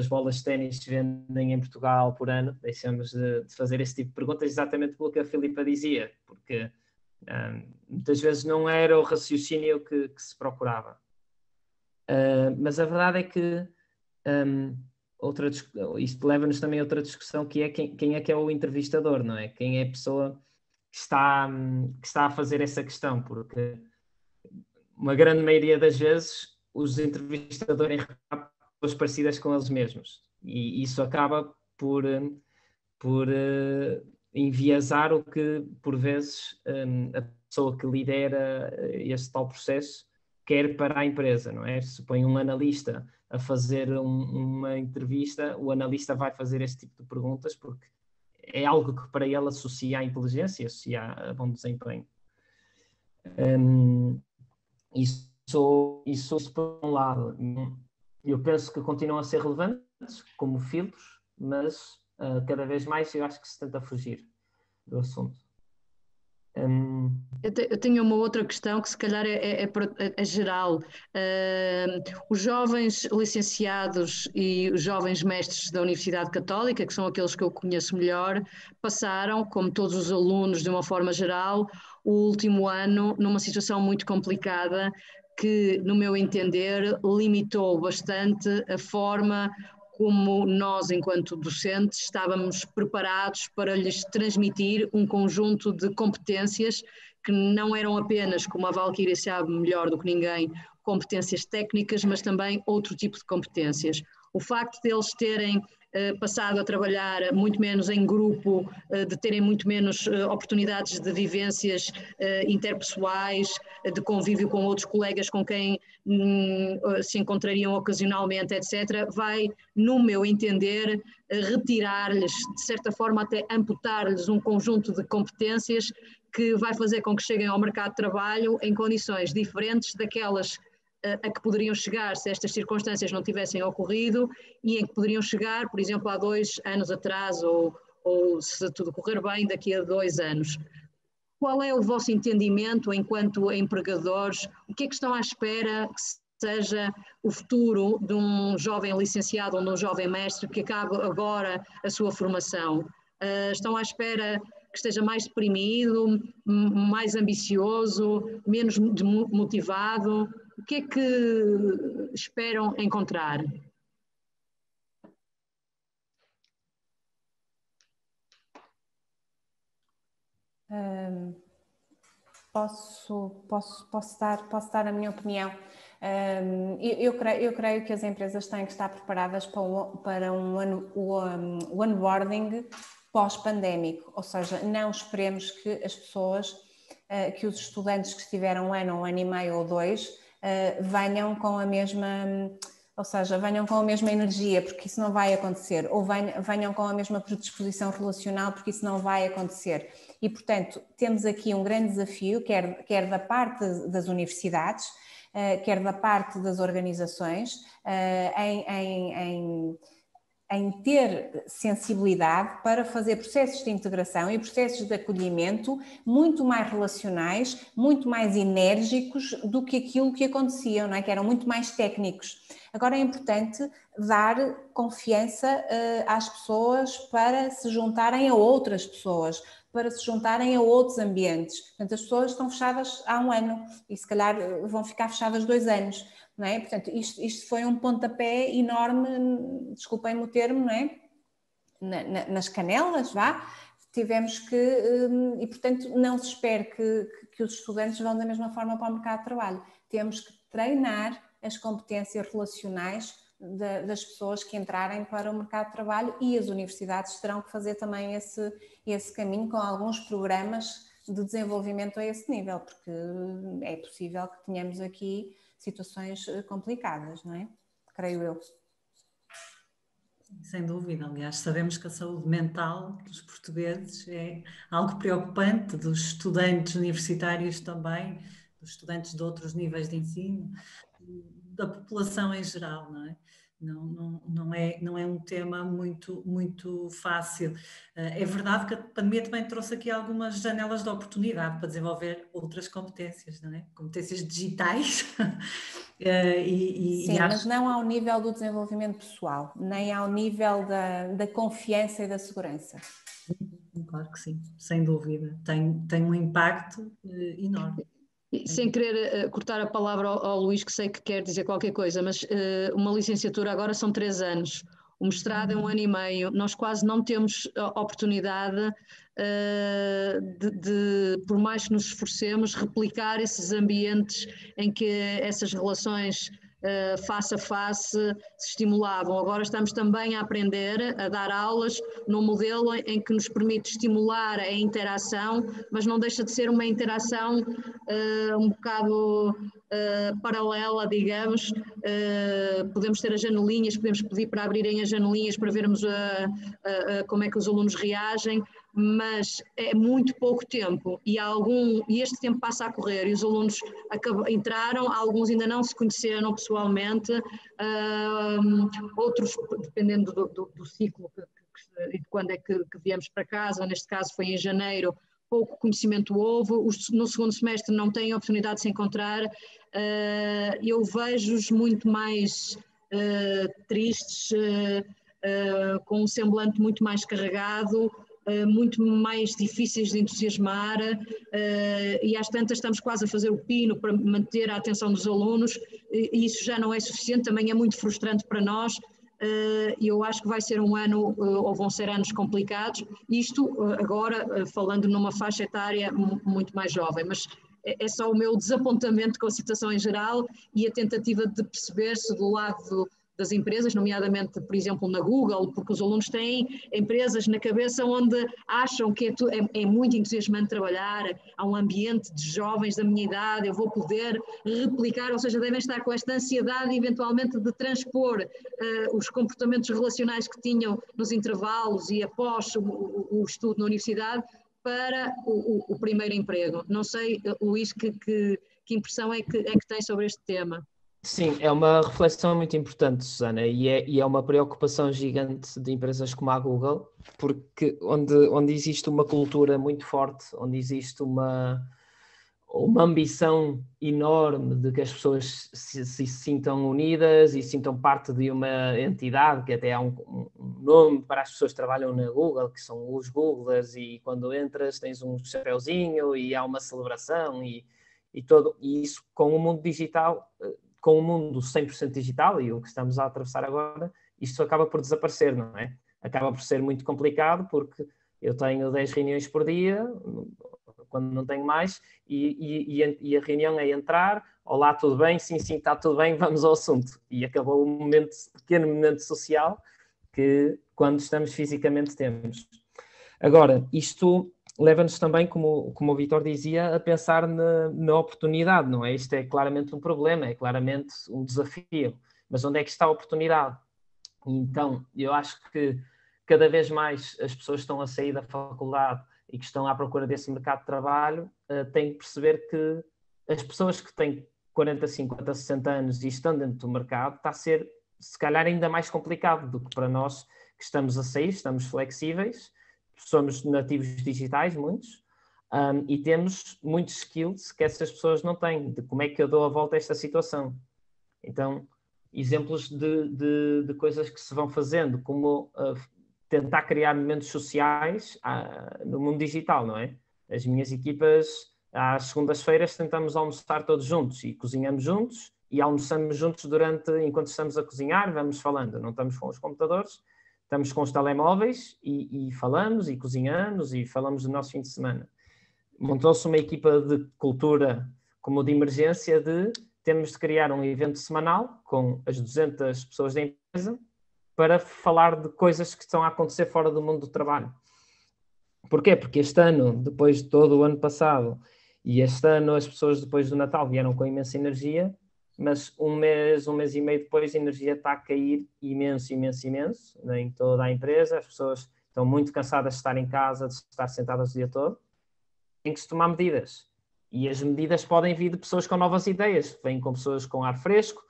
S5: bolas de ténis se vendem em Portugal por ano. Deixamos de fazer esse tipo de perguntas exatamente pelo que a Filipa dizia, porque muitas vezes não era o raciocínio que se procurava. Mas a verdade é que isto leva-nos também a outra discussão, que é quem é que é o entrevistador, não é? Quem é a pessoa que está a fazer essa questão, porque uma grande maioria das vezes os entrevistadores têm pessoas parecidas com eles mesmos, e isso acaba por enviesar o que, por vezes, a pessoa que lidera este tal processo quer para a empresa, não é? Se põe um analista a fazer uma entrevista, o analista vai fazer este tipo de perguntas porque é algo que para ele associa à inteligência, associa a bom desempenho. Isso por um lado. Eu penso que continuam a ser relevantes como filtros, mas cada vez mais eu acho que se tenta fugir do assunto.
S1: Eu tenho uma outra questão que se calhar é geral. Os jovens licenciados e os jovens mestres da Universidade Católica, que são aqueles que eu conheço melhor, passaram, como todos os alunos de uma forma geral, o último ano numa situação muito complicada que, no meu entender, limitou bastante a forma como nós, enquanto docentes, estávamos preparados para lhes transmitir um conjunto de competências que não eram apenas, como a Valquíria sabe melhor do que ninguém, competências técnicas, mas também outro tipo de competências. O facto de eles terem passado a trabalhar muito menos em grupo, de terem muito menos oportunidades de vivências interpessoais, de convívio com outros colegas com quem se encontrariam ocasionalmente, etc., vai, no meu entender, retirar-lhes, de certa forma até amputar-lhes um conjunto de competências que vai fazer com que cheguem ao mercado de trabalho em condições diferentes daquelas a que poderiam chegar se estas circunstâncias não tivessem ocorrido e em que poderiam chegar, por exemplo, há 2 anos atrás ou se tudo correr bem, daqui a 2 anos. Qual é o vosso entendimento enquanto empregadores? O que é que estão à espera que seja o futuro de um jovem licenciado ou de um jovem mestre que acabe agora a sua formação? Estão à espera que esteja mais deprimido, mais ambicioso, menos motivado? O que é que esperam encontrar?
S4: Posso dar a minha opinião. Eu creio que as empresas têm que estar preparadas para o onboarding pós-pandémico, ou seja, não esperemos que as pessoas, que os estudantes que estiveram 1 ano, 1 ano e meio ou 2, venham com a mesma, ou seja, venham com a mesma energia, porque isso não vai acontecer, ou venham com a mesma predisposição relacional, porque isso não vai acontecer. E, portanto, temos aqui um grande desafio, quer da parte das universidades, quer da parte das organizações, em ter sensibilidade para fazer processos de integração e processos de acolhimento muito mais relacionais, muito mais enérgicos do que aquilo que aconteciam, não é? Que eram muito mais técnicos. Agora é importante dar confiança às pessoas para se juntarem a outras pessoas, para se juntarem a outros ambientes. Portanto, as pessoas estão fechadas há 1 ano e se calhar vão ficar fechadas 2 anos. Não é? Portanto, isto foi um pontapé enorme, desculpem-me o termo, não é? Nas canelas, vá. Tivemos que, e portanto não se espera que os estudantes vão da mesma forma para o mercado de trabalho. Temos que treinar as competências relacionais das pessoas que entrarem para o mercado de trabalho, e as universidades terão que fazer também esse caminho com alguns programas de desenvolvimento a esse nível, porque é possível que tenhamos aqui situações complicadas, não é? Creio eu.
S3: Sem dúvida, aliás, sabemos que a saúde mental dos portugueses é algo preocupante, dos estudantes universitários também, dos estudantes de outros níveis de ensino, da população em geral, não é? Não é um tema muito fácil. É verdade que a pandemia também trouxe aqui algumas janelas de oportunidade para desenvolver outras competências, não é? Competências digitais.
S4: Sim, mas não ao nível do desenvolvimento pessoal, nem ao nível da confiança e da segurança.
S3: Claro que sim, sem dúvida. Tem um impacto enorme.
S1: Sem querer cortar a palavra ao Luís, que sei que quer dizer qualquer coisa, mas uma licenciatura agora são 3 anos, o mestrado é 1 ano e meio, nós quase não temos a oportunidade por mais que nos esforcemos, replicar esses ambientes em que essas relações face a face se estimulavam. Agora estamos também a aprender a dar aulas num modelo em que nos permite estimular a interação, mas não deixa de ser uma interação um bocado paralela, digamos. Podemos ter as janelinhas, podemos pedir para abrirem as janelinhas para vermos como é que os alunos reagem, mas é muito pouco tempo e este tempo passa a correr e os alunos entraram, alguns ainda não se conheceram pessoalmente, outros, dependendo do ciclo e de quando é que viemos para casa, neste caso foi em janeiro, pouco conhecimento houve, no segundo semestre não têm a oportunidade de se encontrar, eu vejo-os muito mais tristes, com um semblante muito mais carregado, muito mais difíceis de entusiasmar, e às tantas estamos quase a fazer o pino para manter a atenção dos alunos, e isso já não é suficiente, também é muito frustrante para nós, e eu acho que vai ser um ano, ou vão ser anos complicados, isto agora falando numa faixa etária muito mais jovem, mas é só o meu desapontamento com a situação em geral e a tentativa de perceber se do lado das empresas, nomeadamente, por exemplo, na Google, porque os alunos têm empresas na cabeça onde acham que é muito entusiasmante trabalhar, há um ambiente de jovens da minha idade, eu vou poder replicar, ou seja, devem estar com esta ansiedade eventualmente de transpor os comportamentos relacionais que tinham nos intervalos e após o estudo na universidade para o primeiro emprego. Não sei, Luís, que impressão é que tem sobre este tema?
S5: Sim, é uma reflexão muito importante, Susana, e é uma preocupação gigante de empresas como a Google, porque onde existe uma cultura muito forte, onde existe uma ambição enorme de que as pessoas se sintam unidas e sintam parte de uma entidade, que até há um nome para as pessoas que trabalham na Google, que são os Googlers, e quando entras tens um chapeuzinho e há uma celebração e isso com o mundo digital, com o mundo 100% digital e o que estamos a atravessar agora, isto acaba por desaparecer, não é? Acaba por ser muito complicado porque eu tenho 10 reuniões por dia, quando não tenho mais, e a reunião é entrar, olá, tudo bem? Sim, está tudo bem, vamos ao assunto. E acabou o pequeno momento social que quando estamos fisicamente temos. Agora, isto leva-nos também, como o Vítor dizia, a pensar na oportunidade, não é? Isto é claramente um problema, é claramente um desafio, mas onde é que está a oportunidade? Então, eu acho que cada vez mais as pessoas estão a sair da faculdade e que estão à procura desse mercado de trabalho, têm que perceber que as pessoas que têm 40, 50, 60 anos e estão dentro do mercado, está a ser, se calhar, ainda mais complicado do que para nós que estamos a sair, estamos flexíveis, somos nativos digitais, muitos, e temos muitos skills que essas pessoas não têm, de como é que eu dou a volta a esta situação. Então, exemplos de coisas que se vão fazendo, como tentar criar momentos sociais no mundo digital, não é? As minhas equipas, às segundas-feiras, tentamos almoçar todos juntos e cozinhamos juntos e almoçamos juntos enquanto estamos a cozinhar, vamos falando. Não estamos com os computadores, estamos com os telemóveis e falamos e cozinhamos e falamos do nosso fim de semana. Montou-se uma equipa de cultura como de emergência temos de criar um evento semanal com as 200 pessoas da empresa para falar de coisas que estão a acontecer fora do mundo do trabalho. Porquê? Porque este ano, depois de todo o ano passado, e este ano as pessoas depois do Natal vieram com imensa energia, mas um mês e meio depois a energia está a cair imenso em toda a empresa. As pessoas estão muito cansadas de estar em casa, de estar sentadas o dia todo. Tem que se tomar medidas. E as medidas podem vir de pessoas com novas ideias. Vêm com pessoas com ar fresco,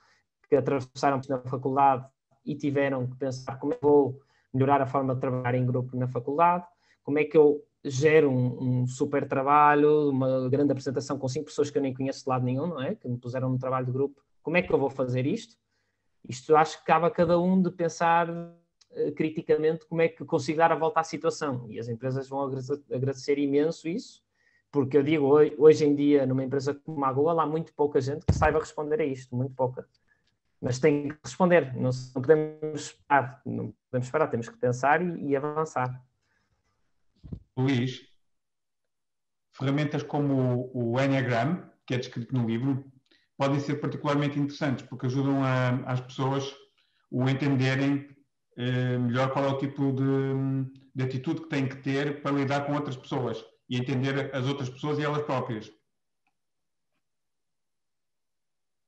S5: que atravessaram na faculdade e tiveram que pensar como é que vou melhorar a forma de trabalhar em grupo na faculdade, como é que eu gero um super trabalho, uma grande apresentação com 5 pessoas que eu nem conheço de lado nenhum, não é? Que me puseram no trabalho de grupo. Como é que eu vou fazer isto? Isto acho que cabe a cada um de pensar criticamente como é que consigo dar a volta à situação. E as empresas vão agradecer imenso isso, porque eu digo, hoje em dia, numa empresa como a Google, há muito pouca gente que saiba responder a isto, muito pouca. Mas tem que responder, não podemos esperar, temos que pensar e avançar.
S2: Luís, ferramentas como o Enneagram, que é descrito no livro, podem ser particularmente interessantes, porque ajudam as pessoas a entenderem melhor qual é o tipo de atitude que têm que ter para lidar com outras pessoas e entender as outras pessoas e elas próprias.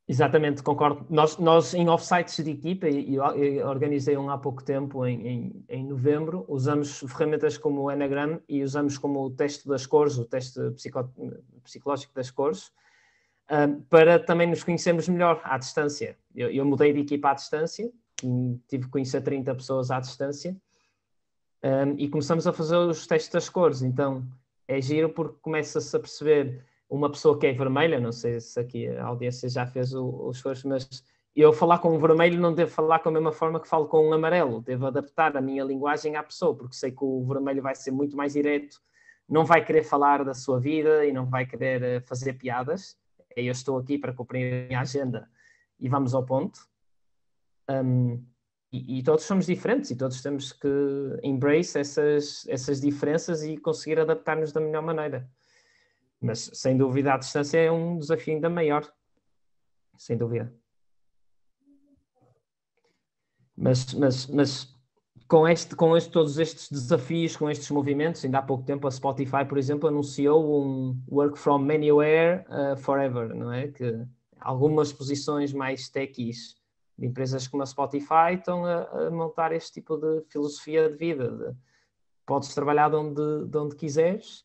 S5: Exatamente, concordo. Nós em offsites de equipa, e eu organizei há pouco tempo, em novembro, usamos ferramentas como o Enneagram e usamos como o teste das cores, o teste psicológico das cores, para também nos conhecermos melhor à distância. Eu mudei de equipa à distância, tive que conhecer 30 pessoas à distância, e começamos a fazer os testes das cores. Então, é giro porque começa-se a perceber uma pessoa que é vermelha, não sei se aqui a audiência já fez o esforço, mas eu falar com um vermelho não devo falar com a mesma forma que falo com um amarelo, devo adaptar a minha linguagem à pessoa, porque sei que o vermelho vai ser muito mais direto, não vai querer falar da sua vida e não vai querer fazer piadas. Eu estou aqui para cumprir a minha agenda e vamos ao ponto. E todos somos diferentes e todos temos que embrace essas diferenças e conseguir adaptar-nos da melhor maneira. Mas, sem dúvida, a distância é um desafio ainda maior. Sem dúvida. Mas com todos estes desafios, com estes movimentos, ainda há pouco tempo a Spotify, por exemplo, anunciou um Work from Anywhere Forever, não é? Que algumas posições mais techies de empresas como a Spotify estão a montar este tipo de filosofia de vida. Podes trabalhar de onde quiseres,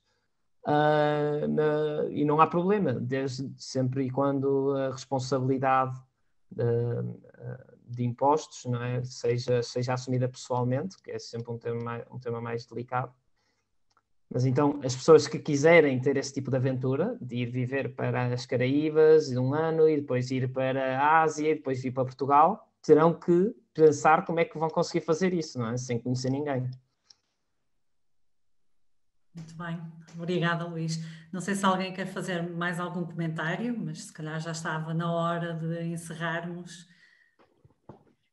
S5: e não há problema, desde sempre e quando a responsabilidade de impostos, não é, seja assumida pessoalmente, que é sempre um tema mais delicado. Mas então, as pessoas que quiserem ter esse tipo de aventura, de ir viver para as Caraíbas um ano, e depois ir para a Ásia, e depois ir para Portugal, terão que pensar como é que vão conseguir fazer isso, não é? Sem conhecer ninguém.
S3: Muito bem, obrigada, Luís. Não sei se alguém quer fazer mais algum comentário, mas se calhar já estava na hora de encerrarmos.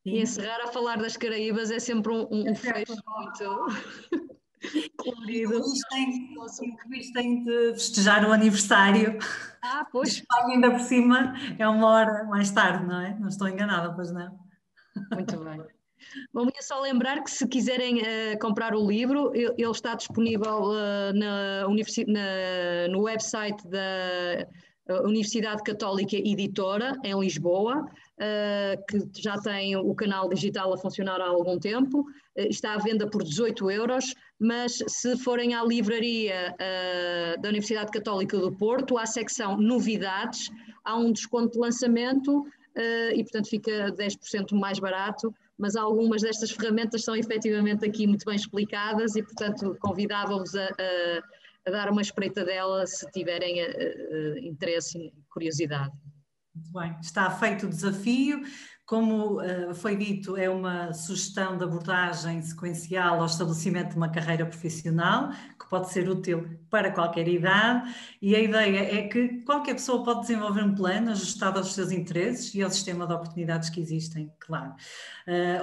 S1: E encerrar a falar das Caraíbas é sempre um fecho muito colorido.
S3: O Luís tem de festejar o aniversário.
S1: Pois.
S3: De Espanha, ainda por cima, é 1 hora mais tarde, não é? Não estou enganada, pois não?
S1: Muito bem. Bom, ia só lembrar que se quiserem comprar o livro, ele está disponível no website da Universidade Católica Editora, em Lisboa, que já tem o canal digital a funcionar há algum tempo. Está à venda por 18€, mas se forem à livraria da Universidade Católica do Porto, à secção Novidades, há um desconto de lançamento e, portanto, fica 10% mais barato. mas algumas destas ferramentas são efetivamente aqui muito bem explicadas e, portanto, convidava-vos a dar uma espreita dela se tiverem interesse e curiosidade.
S3: Muito bem, está feito o desafio. Como foi dito, é uma sugestão de abordagem sequencial ao estabelecimento de uma carreira profissional, que pode ser útil para qualquer idade, e a ideia é que qualquer pessoa pode desenvolver um plano ajustado aos seus interesses e ao sistema de oportunidades que existem, claro.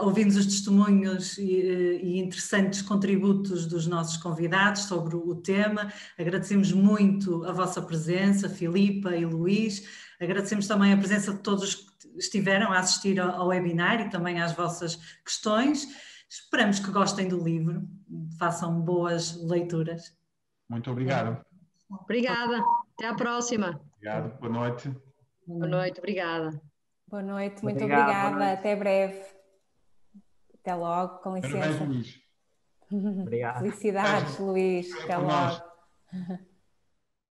S3: Ouvimos os testemunhos e interessantes contributos dos nossos convidados sobre o tema. Agradecemos muito a vossa presença, Filipa e Luís. Agradecemos também a presença de todos que estiveram a assistir ao webinar e também às vossas questões. Esperamos que gostem do livro, façam boas leituras.
S2: Muito obrigado.
S1: Obrigada, até à próxima.
S2: Obrigado, boa noite.
S1: Boa noite, obrigada.
S4: Boa noite, muito obrigada, até breve. Até logo, com licença.
S2: Parabéns, Luís.
S5: Obrigado.
S4: Felicidades, Luís, até logo.